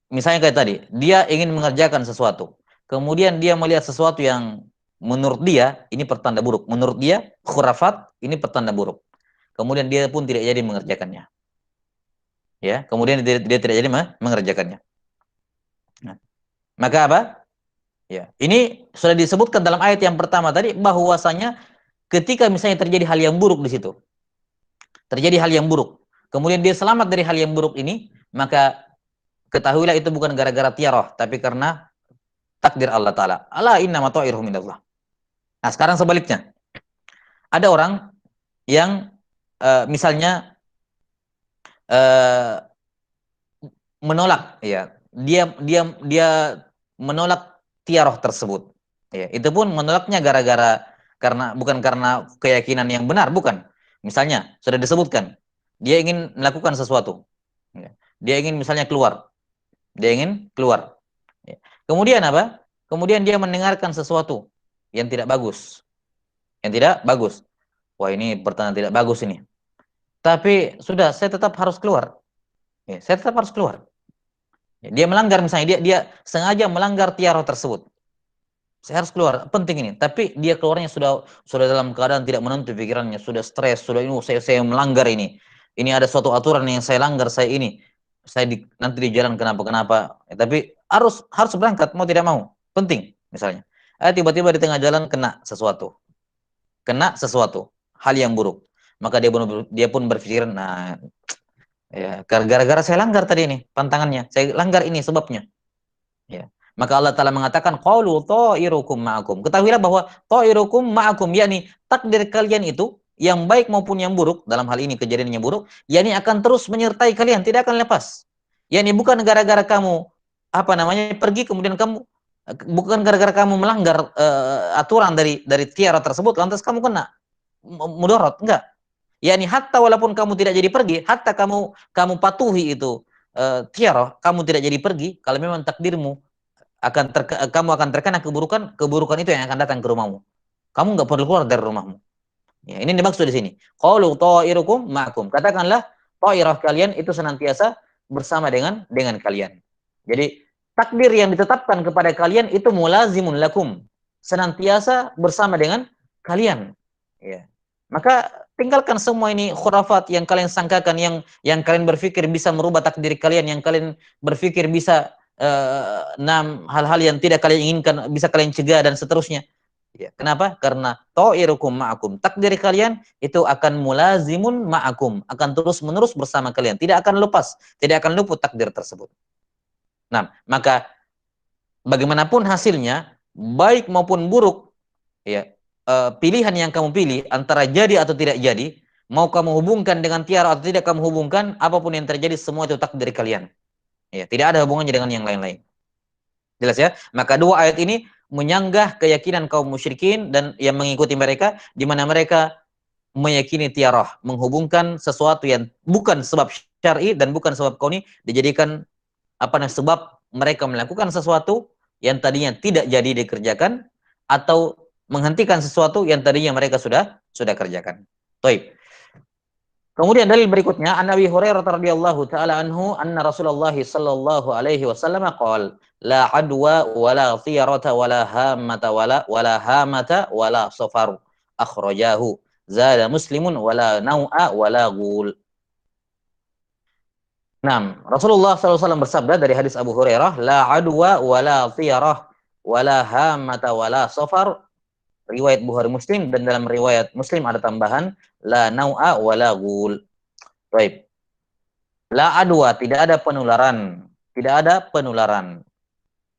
misalnya kayak tadi, dia ingin mengerjakan sesuatu, kemudian dia melihat sesuatu yang menurut dia ini pertanda buruk, menurut dia khurafat, ini pertanda buruk, kemudian dia pun tidak jadi mengerjakannya, ya, kemudian dia tidak jadi mengerjakannya. Nah, maka apa? Ya, ini sudah disebutkan dalam ayat yang pertama tadi, bahwasanya ketika misalnya terjadi hal yang buruk di situ, terjadi hal yang buruk, kemudian dia selamat dari hal yang buruk ini, maka ketahuilah itu bukan gara-gara tiarah, tapi karena takdir Allah Ta'ala. Ala inna mata'irhum minallah. Nah, sekarang sebaliknya. Ada orang yang misalnya uh, menolak, ya, dia menolak tiarah tersebut, ya, itu pun menolaknya gara-gara karena bukan karena keyakinan yang benar, bukan. Misalnya sudah disebutkan dia ingin melakukan sesuatu, ya. Dia ingin misalnya keluar, dia ingin keluar, ya. Kemudian apa, kemudian dia mendengarkan sesuatu yang tidak bagus, wah ini pertanda tidak bagus ini, tapi sudah, saya tetap harus keluar, ya, saya tetap harus keluar. Dia melanggar, misalnya dia sengaja melanggar tiarah tersebut. Saya harus keluar, penting ini. Tapi dia keluarnya sudah dalam keadaan tidak menentu pikirannya, sudah stres, sudah ini saya melanggar ini. Ini ada suatu aturan yang saya langgar, nanti di jalan kenapa-kenapa. Tapi harus berangkat mau tidak mau. Penting misalnya. Tiba-tiba di tengah jalan kena sesuatu, hal yang buruk. Maka dia pun berpikir, nah, ya, gara-gara saya langgar tadi ini pantangannya, saya langgar ini sebabnya, ya. Maka Allah Ta'ala mengatakan qalu ta'irukum ma'akum. Ketahuilah bahwa ta'irukum ma'akum, yakni takdir kalian itu yang baik maupun yang buruk, dalam hal ini kejadian yang buruk, yakni akan terus menyertai kalian, tidak akan lepas. Yakni bukan gara-gara kamu pergi, kemudian kamu bukan gara-gara kamu melanggar aturan dari tiara tersebut lantas kamu kena mudarat, enggak. Yani hatta walaupun kamu tidak jadi pergi, hatta kamu patuhi itu tiara, kamu tidak jadi pergi, kalau memang takdirmu kamu akan terkena keburukan itu yang akan datang ke rumahmu. Kamu nggak perlu keluar dari rumahmu. Ya, ini dimaksud di sini. Qalu ta'irukum ma'akum. Katakanlah ta'irah kalian itu senantiasa bersama dengan kalian. Jadi takdir yang ditetapkan kepada kalian itu mulazimun lakum, senantiasa bersama dengan kalian. Ya. Maka tinggalkan semua ini khurafat yang kalian sangkakan, yang kalian berpikir bisa merubah takdir kalian, yang kalian berpikir bisa hal-hal yang tidak kalian inginkan bisa kalian cegah dan seterusnya. Ya, kenapa? Karena ta'irukum ma'akum. Takdir kalian itu akan mulazimun ma'akum, akan terus-menerus bersama kalian, tidak akan lepas, tidak akan luput takdir tersebut. Nah, maka bagaimanapun hasilnya, baik maupun buruk, ya, pilihan yang kamu pilih antara jadi atau tidak jadi, mau kamu hubungkan dengan tiara atau tidak kamu hubungkan, apapun yang terjadi semua itu takdir kalian. Ya, tidak ada hubungannya dengan yang lain-lain. Jelas ya? Maka dua ayat ini menyanggah keyakinan kaum musyrikin dan yang mengikuti mereka, di mana mereka meyakini tiarah, menghubungkan sesuatu yang bukan sebab syar'i dan bukan sebab kauni, dijadikan sebab mereka melakukan sesuatu yang tadinya tidak jadi dikerjakan, atau menghentikan sesuatu yang tadinya mereka sudah kerjakan. Baik. Kemudian dalil berikutnya, An Abi Hurairah radhiyallahu taala anhu, anna Rasulullah sallallahu alaihi wasallam qala, la adwa wala thiyarata wala hamata wala hamata wala safaru. Akhrajahu. Zada Muslimun wala nau'a wala ghul. Nah, Rasulullah SAW bersabda dari hadis Abu Hurairah, la adwa wala thiyarah wala hamata wala safar. Riwayat Bukhari Muslim, dan dalam riwayat Muslim ada tambahan la nau'a wala ghul. Baik. La adwa, tidak ada penularan, tidak ada penularan.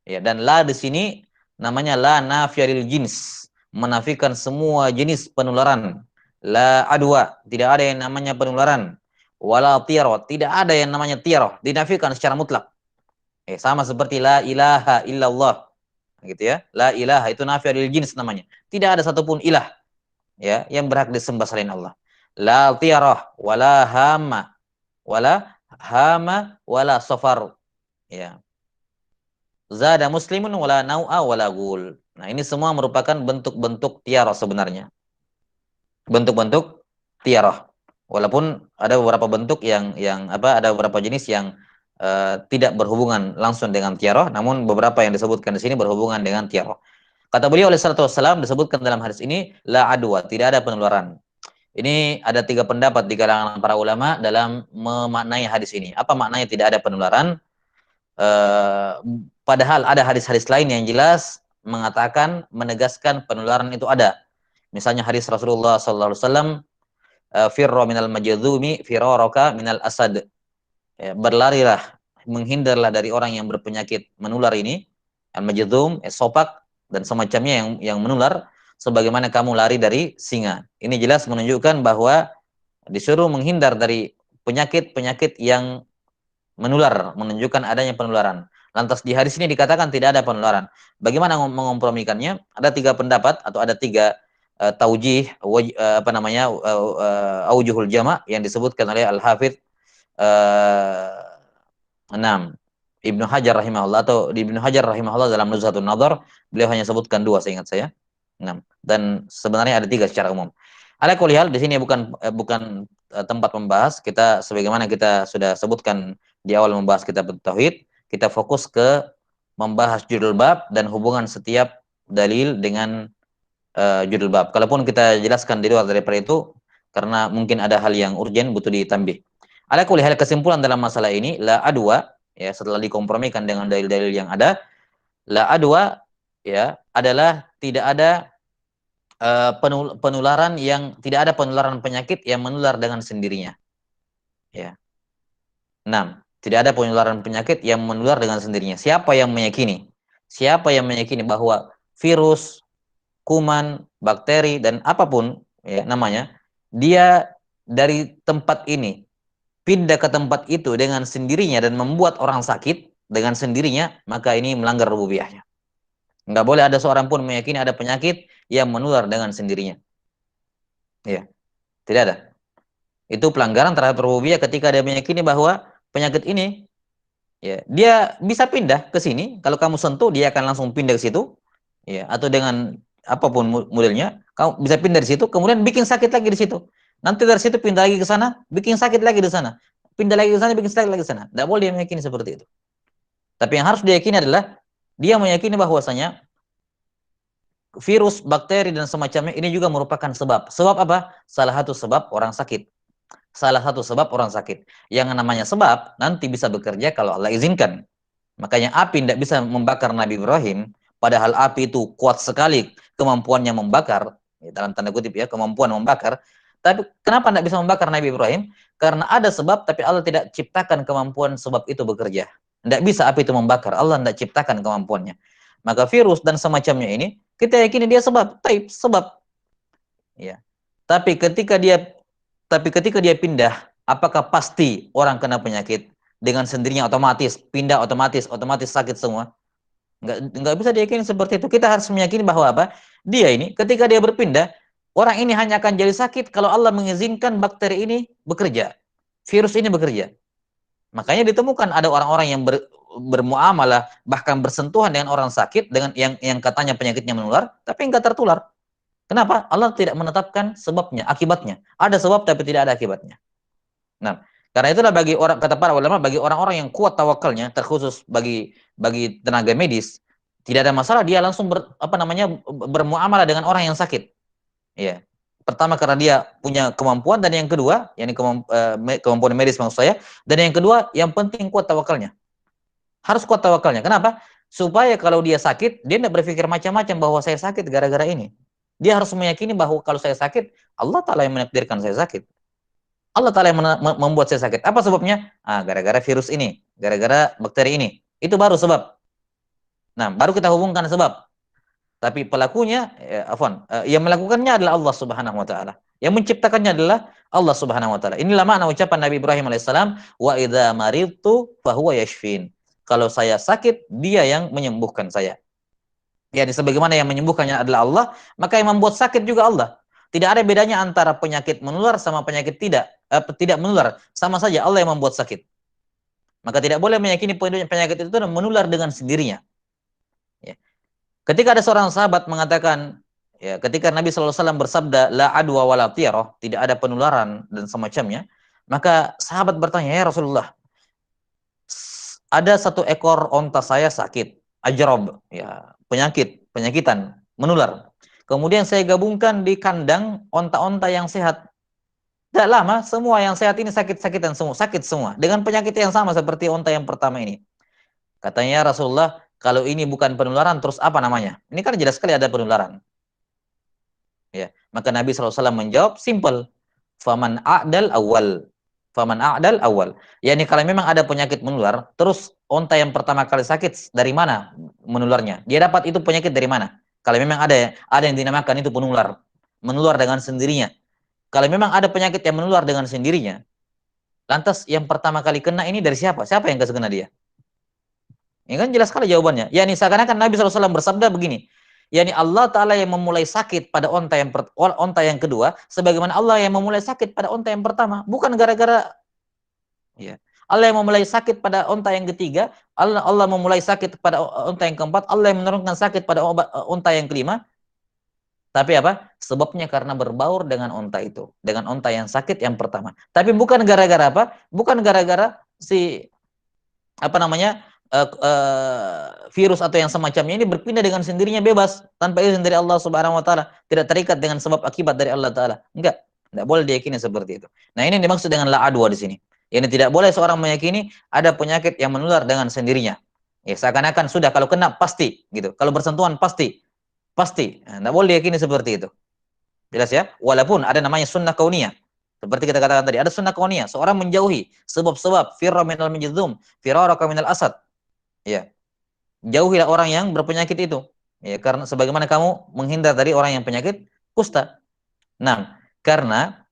Ya, dan la di sini namanya la nafiyaril jins, menafikan semua jenis penularan. La adwa, tidak ada yang namanya penularan. Wala tiyarah, tidak ada yang namanya tiyarah, dinafikan secara mutlak. Sama seperti la ilaha illallah, gitu ya. La ilaha itu nafiyaril jins namanya. Tidak ada satupun ilah, ya, yang berhak disembah selain Allah. La tiyarah wala hama wala safar, ya. Zada Muslimun wala nau'a wala ghul. Nah, ini semua merupakan bentuk-bentuk tiarah sebenarnya. Bentuk-bentuk tiarah. Walaupun ada beberapa bentuk ada beberapa jenis yang tidak berhubungan langsung dengan tiarah, namun beberapa yang disebutkan di sini berhubungan dengan tiarah. Kata beliau alaihi salatu wassalam, disebutkan dalam hadis ini, la adwa, tidak ada penularan. Ini ada 3 pendapat di kalangan para ulama dalam memaknai hadis ini. Apa maknanya tidak ada penularan? Padahal ada hadis-hadis lain yang jelas mengatakan, menegaskan penularan itu ada. Misalnya hadis Rasulullah SAW firra minal majdzumi firaraka minal asad. Ya, berlarilah, menghindarlah dari orang yang berpenyakit menular ini, al-majdzum, sopak dan semacamnya yang menular, sebagaimana kamu lari dari singa. Ini jelas menunjukkan bahwa disuruh menghindar dari penyakit-penyakit yang menular, menunjukkan adanya penularan. Lantas di hadis ini dikatakan tidak ada penularan. Bagaimana mengompromikannya? Ada tiga pendapat atau ada tiga taujih, apa namanya, aujuhul jama' yang disebutkan oleh Al-Hafidz enam Ibnu Hajar rahimahullah, atau di Ibnu Hajar rahimahullah dalam Nuzhatun Nadhar, beliau hanya sebutkan dua seingat saya. 6. Dan sebenarnya ada tiga secara umum. Ala kulli hal, di sini bukan tempat membahas. Kita sebagaimana kita sudah sebutkan di awal membahas kitab tauhid, kita fokus ke membahas judul bab dan hubungan setiap dalil dengan judul bab. Kalaupun kita jelaskan di luar daripada itu, karena mungkin ada hal yang urgen butuh ditambih. Ala kulli hal, kesimpulan dalam masalah ini, la adwa, ya, setelah dikompromikan dengan dalil-dalil yang ada, la adwa, ya, adalah tidak ada penularan yang tidak ada penularan penyakit yang menular dengan sendirinya. Ya. 6. Tidak ada penularan penyakit yang menular dengan sendirinya. Siapa yang meyakini? Siapa yang meyakini bahwa virus, kuman, bakteri dan apapun ya namanya, dia dari tempat ini pindah ke tempat itu dengan sendirinya dan membuat orang sakit dengan sendirinya, maka ini melanggar rububiyahnya. Enggak boleh ada seorang pun meyakini ada penyakit yang menular dengan sendirinya. Ya, tidak ada. Itu pelanggaran terhadap rububiyah ketika dia meyakini bahwa penyakit ini, ya, dia bisa pindah ke sini. Kalau kamu sentuh, dia akan langsung pindah ke situ. Ya, atau dengan apapun modelnya, kamu bisa pindah di situ, kemudian bikin sakit lagi di situ. Nanti dari situ pindah lagi ke sana, bikin sakit lagi di sana. Pindah lagi ke sana, bikin sakit lagi di sana. Tidak boleh dia meyakini seperti itu. Tapi yang harus diyakini adalah dia meyakini bahwasanya virus, bakteri dan semacamnya ini juga merupakan sebab. Sebab apa? Salah satu sebab orang sakit. Salah satu sebab orang sakit. Yang namanya sebab nanti bisa bekerja kalau Allah izinkan. Makanya api tidak bisa membakar Nabi Ibrahim, padahal api itu kuat sekali kemampuannya membakar, ya, dalam tanda kutip ya, kemampuan membakar. Tapi kenapa tidak bisa membakar Nabi Ibrahim? Karena ada sebab, tapi Allah tidak ciptakan kemampuan sebab itu bekerja. Tidak bisa api itu membakar, Allah tidak ciptakan kemampuannya. Maka virus dan semacamnya ini, kita yakini dia sebab, sebab. Ya. Tapi ketika dia pindah, apakah pasti orang kena penyakit? Dengan sendirinya otomatis pindah, otomatis sakit semua? Nggak bisa diyakini seperti itu. Kita harus meyakini bahwa apa? Dia ini ketika dia berpindah, orang ini hanya akan jadi sakit kalau Allah mengizinkan bakteri ini bekerja, virus ini bekerja. Makanya ditemukan ada orang-orang yang bermuamalah, bahkan bersentuhan dengan orang sakit dengan yang katanya penyakitnya menular, tapi enggak tertular. Kenapa? Allah tidak menetapkan sebabnya, akibatnya. Ada sebab tapi tidak ada akibatnya. Nah, karena itulah bagi orang, kata para ulama, bagi orang-orang yang kuat tawakalnya, terkhusus bagi tenaga medis, tidak ada masalah dia langsung bermuamalah dengan orang yang sakit. Ya. Pertama karena dia punya kemampuan, dan yang kedua, yakni kemampuan medis maksud saya, dan yang kedua yang penting kuat tawakalnya. Harus kuat tawakalnya. Kenapa? Supaya kalau dia sakit, dia tidak berpikir macam-macam bahwa saya sakit gara-gara ini. Dia harus meyakini bahwa kalau saya sakit, Allah Ta'ala yang menakdirkan saya sakit. Allah Ta'ala yang membuat saya sakit. Apa sebabnya? Gara-gara virus ini, gara-gara bakteri ini. Itu baru sebab. Nah, baru kita hubungkan sebab. Tapi pelakunya, yang melakukannya adalah Allah Subhanahu wa Ta'ala. Yang menciptakannya adalah Allah Subhanahu wa Ta'ala. Inilah makna ucapan Nabi Ibrahim alaihissalam, wa idza maridtu fahuwa yashfin. Kalau saya sakit, dia yang menyembuhkan saya. Ya, sebagaimana yang menyembuhkannya adalah Allah, maka yang membuat sakit juga Allah. Tidak ada bedanya antara penyakit menular sama penyakit tidak menular. Sama saja Allah yang membuat sakit. Maka tidak boleh meyakini penyakit itu menular dengan sendirinya. Ya. Ketika ada seorang sahabat mengatakan, ya, ketika Nabi SAW bersabda, la adwa wa la tiyarah, tidak ada penularan dan semacamnya, maka sahabat bertanya, ya Rasulullah, ada satu ekor onta saya sakit, ajrob, ya, penyakitan, menular. Kemudian saya gabungkan di kandang onta-onta yang sehat. Tidak lama, semua yang sehat ini sakit-sakitan semua, sakit semua. Dengan penyakit yang sama seperti onta yang pertama ini. Katanya Rasulullah, kalau ini bukan penularan, terus apa namanya? Ini kan jelas sekali ada penularan. Ya, maka Nabi SAW menjawab, simple. faman a'dal awal. Faman a'dal awal. Yani kalau memang ada penyakit menular, terus onta yang pertama kali sakit dari mana menularnya? Dia dapat itu penyakit dari mana? Kalau memang ada yang dinamakan itu penular, menular dengan sendirinya. Kalau memang ada penyakit yang menular dengan sendirinya, lantas yang pertama kali kena ini dari siapa? Siapa yang kena dia? Ini kan jelas sekali jawabannya. Yani seakan-akan Nabi SAW bersabda begini. Yani Allah Ta'ala yang memulai sakit pada onta yang kedua, sebagaimana Allah yang memulai sakit pada onta yang pertama. Bukan gara-gara, ya. Allah yang memulai sakit pada onta yang ketiga, Allah memulai sakit pada onta yang keempat, Allah yang menurunkan sakit pada onta yang kelima. Tapi apa? Sebabnya karena berbaur dengan onta itu. Dengan onta yang sakit yang pertama. Tapi bukan gara-gara apa? Bukan gara-gara si apa namanya virus atau yang semacamnya ini berpindah dengan sendirinya bebas tanpa izin dari Allah Subhanahu Wa Taala, tidak terikat dengan sebab akibat dari Allah Taala. Enggak boleh diyakini seperti itu. Nah ini yang dimaksud dengan la adwa di sini. Ini tidak boleh seorang meyakini ada penyakit yang menular dengan sendirinya. Ya seakan-akan sudah kalau kena pasti gitu, kalau bersentuhan pasti. Nah, enggak boleh diyakini seperti itu. Jelas ya? Walaupun ada namanya sunnah kauniyah. Seperti kita katakan tadi, ada sunnah kauniyah. Seorang menjauhi sebab-sebab firra minal majdzum, firaraka minal asad. Ya, jauhilah orang yang berpenyakit itu. Ya, karena sebagaimana kamu menghindar dari orang yang penyakit kusta. Nah, karena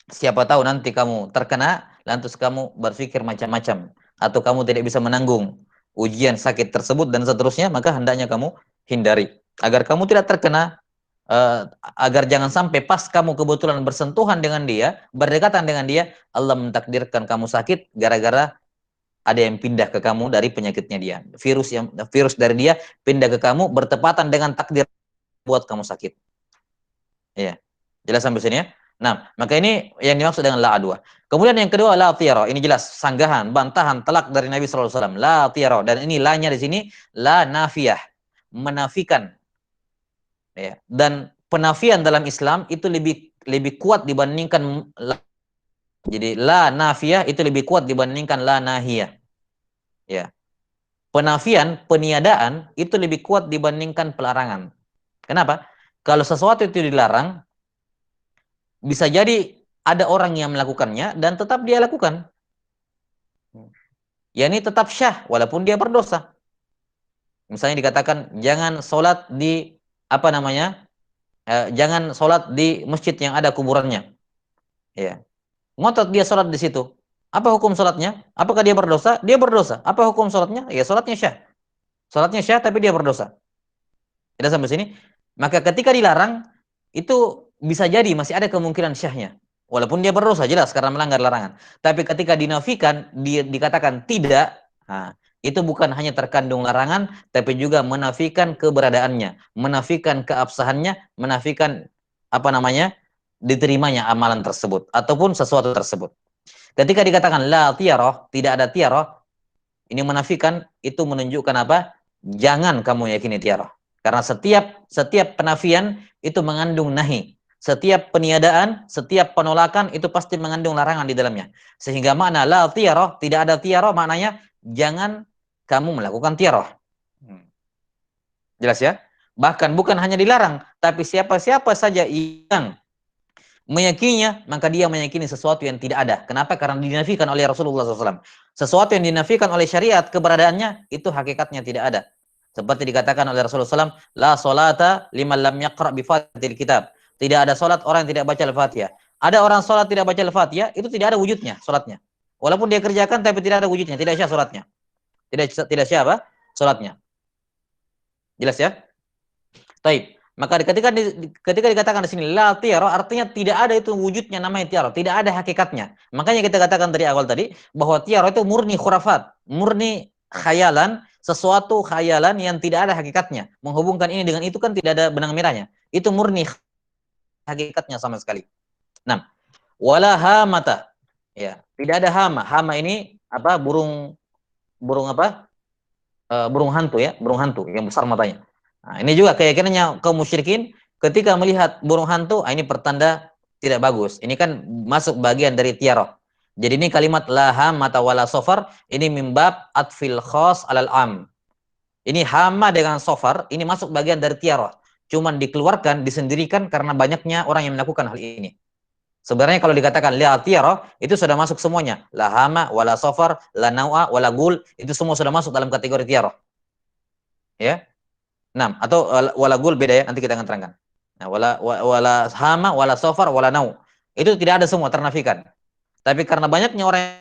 siapa tahu nanti kamu terkena, lantas kamu berpikir macam-macam atau kamu tidak bisa menanggung ujian sakit tersebut dan seterusnya, maka hendaknya kamu hindari agar kamu tidak terkena, agar jangan sampai pas kamu kebetulan bersentuhan dengan dia, berdekatan dengan dia, Allah mentakdirkan kamu sakit gara-gara ada yang pindah ke kamu dari penyakitnya dia. Virus dari dia pindah ke kamu bertepatan dengan takdir buat kamu sakit. Ya. Jelas sampai sini ya? Nah, maka ini yang dimaksud dengan la adwa. Kemudian yang kedua la tiyara. Ini jelas sanggahan, bantahan, telak dari Nabi sallallahu alaihi wasallam. La tiyara, dan ini la-nya di sini la nafiyah, menafikan. Ya. Dan penafian dalam Islam itu lebih kuat dibandingkan la. Jadi la nafiyah itu lebih kuat dibandingkan la nahiyah. Ya. Penafian, peniadaan itu lebih kuat dibandingkan pelarangan. Kenapa? Kalau sesuatu itu dilarang, bisa jadi ada orang yang melakukannya dan tetap dia lakukan. Ya ini tetap syah walaupun dia berdosa. Misalnya dikatakan jangan sholat di apa namanya? Jangan sholat di masjid yang ada kuburannya. Ya. Ngotot dia sholat di situ. Apa hukum sholatnya? Apakah dia berdosa? Dia berdosa. Apa hukum sholatnya? Ya sholatnya syah. Sholatnya syah tapi dia berdosa. Tidak sampai sini. Maka ketika dilarang, itu bisa jadi masih ada kemungkinan syahnya. Walaupun dia berdosa, jelas karena melanggar larangan. Tapi ketika dinafikan, dikatakan tidak, nah, itu bukan hanya terkandung larangan, tapi juga menafikan keberadaannya, menafikan keabsahannya, menafikan apa namanya, diterimanya amalan tersebut, ataupun sesuatu tersebut. Ketika dikatakan la tiaroh, tidak ada tiaroh, ini menafikan, itu menunjukkan apa? Jangan kamu yakini tiaroh. Karena setiap penafian itu mengandung nahi. Setiap peniadaan, setiap penolakan itu pasti mengandung larangan di dalamnya. Sehingga makna la tiaroh, tidak ada tiaroh, maknanya jangan kamu melakukan tiaroh. Jelas ya? Bahkan bukan hanya dilarang, tapi siapa-siapa saja yang meyakininya, maka dia meyakini sesuatu yang tidak ada. Kenapa? Karena dinafikan oleh Rasulullah SAW. Sesuatu yang dinafikan oleh syariat, keberadaannya, itu hakikatnya tidak ada. Seperti dikatakan oleh Rasulullah SAW, la solata liman lam yaqra' bi fatihatil kitab. Tidak ada solat orang yang tidak baca Al-Fatihah. Ada orang solat tidak baca Al-Fatihah, itu tidak ada wujudnya solatnya. Walaupun dia kerjakan, tapi tidak ada wujudnya, tidak syah solatnya. Tidak syah apa? Solatnya. Jelas ya? Taib. Maka ketika dikatakan di sini la tiara, artinya tidak ada itu wujudnya namanya tiara, tidak ada hakikatnya. Makanya kita katakan dari awal tadi bahwa tiara itu murni khurafat, murni khayalan, sesuatu khayalan yang tidak ada hakikatnya. Menghubungkan ini dengan itu kan tidak ada benang merahnya. Itu murni hakikatnya sama sekali. Nah, wala hamata. Ya, tidak ada hama. Hama ini apa? Burung apa? Burung hantu ya, burung hantu yang besar matanya. Nah, ini juga keyakinannya kaum musyrikin ketika melihat burung hantu, ini pertanda tidak bagus. Ini kan masuk bagian dari tiaroh. Jadi ini kalimat la hamata wala sofar, ini mimbab atfil khos alal am. Ini hama dengan sofar, ini masuk bagian dari tiaroh. Cuman dikeluarkan, disendirikan karena banyaknya orang yang melakukan hal ini. Sebenarnya kalau dikatakan la tiyara, itu sudah masuk semuanya. La hama, wala safar, la nawa, wala gul, itu semua sudah masuk dalam kategori tiyara. Ya. Nah, atau wala gul beda ya, nanti kita akan terangkan. Nah, wala hama, wala safar, wala nau. Itu tidak ada semua, ternafikan. Tapi karena banyaknya orang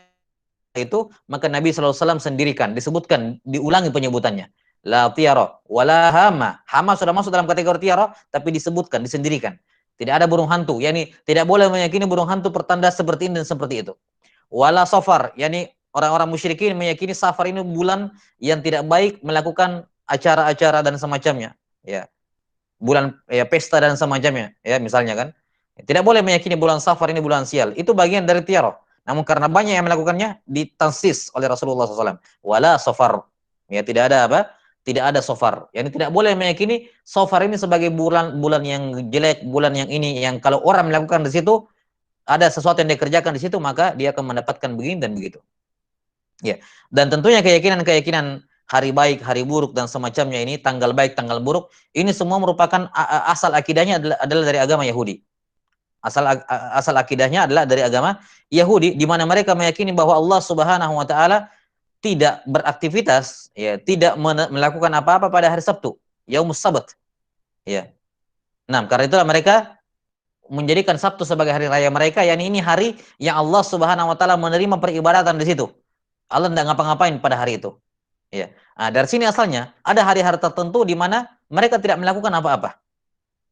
itu, maka Nabi SAW sendirikan, disebutkan, diulangi penyebutannya. La tiyara, wala hama. Hama sudah masuk dalam kategori tiyara, tapi disebutkan, disendirikan. Tidak ada burung hantu, yakni tidak boleh meyakini burung hantu pertanda seperti ini dan seperti itu. Wala safar, yakni orang-orang musyrikin meyakini safar ini bulan yang tidak baik melakukan acara-acara dan semacamnya. Ya, bulan ya pesta dan semacamnya, ya misalnya kan. Tidak boleh meyakini bulan Safar ini bulan sial. Itu bagian dari tiara. Namun karena banyak yang melakukannya ditansis oleh Rasulullah SAW. Wala Safar. Ya tidak ada apa? Tidak ada Safar. Yani tidak boleh meyakini Safar ini sebagai bulan yang jelek, bulan yang ini yang kalau orang melakukan di situ ada sesuatu yang dikerjakan di situ maka dia akan mendapatkan begini dan begitu. Ya. Dan tentunya keyakinan-keyakinan hari baik, hari buruk dan semacamnya ini, tanggal baik, tanggal buruk, ini semua merupakan asal akidahnya adalah dari agama Yahudi. Asal akidahnya adalah dari agama Yahudi, di mana mereka meyakini bahwa Allah Subhanahu wa taala tidak beraktivitas, ya, tidak melakukan apa-apa pada hari Sabtu, Yaumus Sabat, ya. Nah, karena itulah mereka menjadikan Sabtu sebagai hari raya mereka, yakni ini hari yang Allah Subhanahu wa taala menerima peribadatan di situ. Allah tidak ngapa-ngapain pada hari itu. Ya. Nah, dari sini asalnya ada hari-hari tertentu di mana mereka tidak melakukan apa-apa.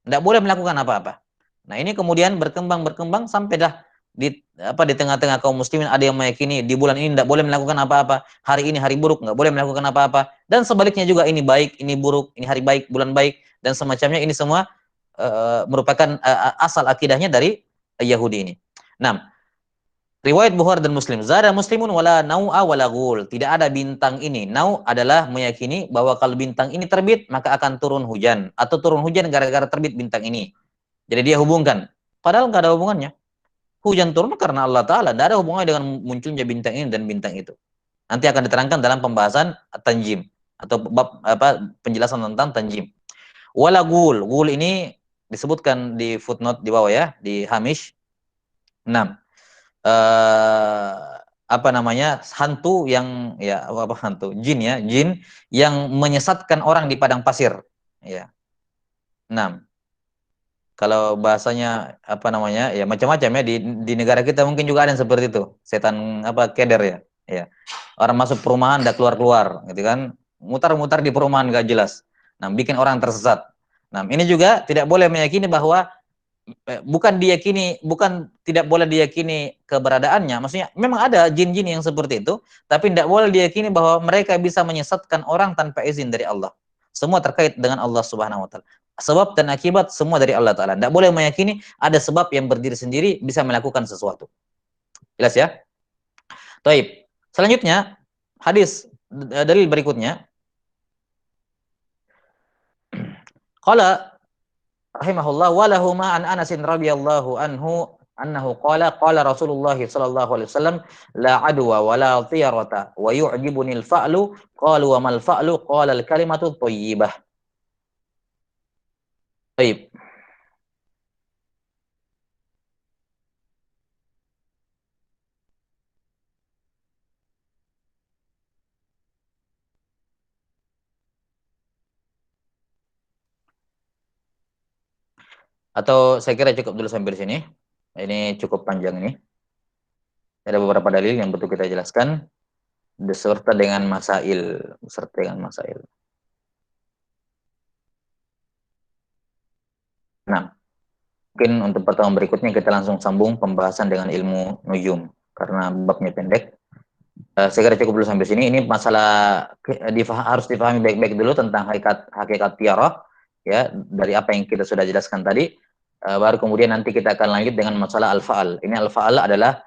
Tidak boleh melakukan apa-apa. Nah, ini kemudian berkembang sampai dah di tengah-tengah kaum muslimin ada yang meyakini di bulan ini tidak boleh melakukan apa-apa. Hari ini hari buruk, nggak boleh melakukan apa-apa. Dan sebaliknya juga ini baik, ini buruk, ini hari baik, bulan baik dan semacamnya, ini semua merupakan asal akidahnya dari Yahudi ini. Nah, riwayat Bukhari dan Muslim, zada muslimun wala nau'a wala ghul. Tidak ada bintang ini. Nau adalah meyakini bahwa kalau bintang ini terbit, maka akan turun hujan. Atau turun hujan gara-gara terbit bintang ini. Jadi dia hubungkan. Padahal nggak ada hubungannya. Hujan turun karena Allah Ta'ala. Tidak ada hubungannya dengan munculnya bintang ini dan bintang itu. Nanti akan diterangkan dalam pembahasan tanjim. Atau bab penjelasan tentang tanjim. Wala ghul. Ghul ini disebutkan di footnote di bawah ya. Di hamish. 6. eh, apa namanya, hantu yang ya apa hantu jin ya, jin yang menyesatkan orang di padang pasir ya. Nah, kalau bahasanya apa namanya ya macam-macam ya, di negara kita mungkin juga ada yang seperti itu, setan apa keder ya, ya orang masuk perumahan tidak keluar-keluar gitu kan, mutar-mutar di perumahan gak jelas, nah bikin orang tersesat. Nah ini juga tidak boleh meyakini bahwa bukan tidak boleh diyakini keberadaannya. Maksudnya memang ada jin-jin yang seperti itu, tapi tidak boleh diyakini bahwa mereka bisa menyesatkan orang tanpa izin dari Allah. Semua terkait dengan Allah Subhanahu wa taala. Sebab dan akibat semua dari Allah Taala. Tidak boleh meyakini ada sebab yang berdiri sendiri bisa melakukan sesuatu. Jelas ya? Taib. Selanjutnya hadis dalil berikutnya. Qala rahimahullah walahuma an Anas radhiyallahu anhu annahu qala Rasulullah sallallahu alaihi wasallam la adwa wa la tiyarata wa yu'jibuni al-fa'lu qalu wa mal fa'lu qala al-kalimatu thayyibah. Baik. Atau saya kira cukup dulu sampai di sini. Ini cukup panjang ini. Ada beberapa dalil yang betul kita jelaskan beserta dengan masail. Nah, mungkin untuk pertemuan berikutnya kita langsung sambung pembahasan dengan ilmu nujum karena babnya pendek. Saya kira cukup dulu sampai sini. Ini masalah harus dipahami baik-baik dulu tentang hakikat tiara ya, dari apa yang kita sudah jelaskan tadi. Baru kemudian nanti kita akan lanjut dengan masalah al-fa'al. Ini al-fa'al adalah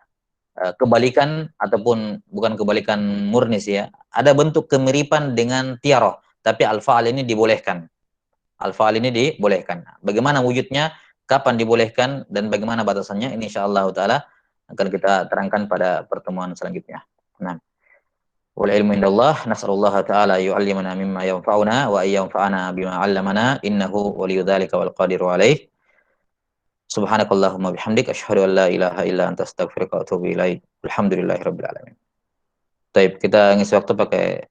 kebalikan ataupun bukan kebalikan murni sih ya. Ada bentuk kemiripan dengan tiara, tapi al-fa'al ini dibolehkan. Al-fa'al ini dibolehkan. Bagaimana wujudnya, kapan dibolehkan dan bagaimana batasannya, ini insyaallah taala akan kita terangkan pada pertemuan selanjutnya. Nah, wal ilmu indallah, nas'alullah taala yu'allimana mimma yanfa'una wa ayyanfa'ana bima 'allamana innahu waliyudzalika wal qadiru alaih. Subhanakallahumma bihamdik asyhadu an la ilaha illa anta astaghfiruka wa atubu ilaik. Alhamdulillahirabbil alamin. Baik, kita ngisi waktu pakai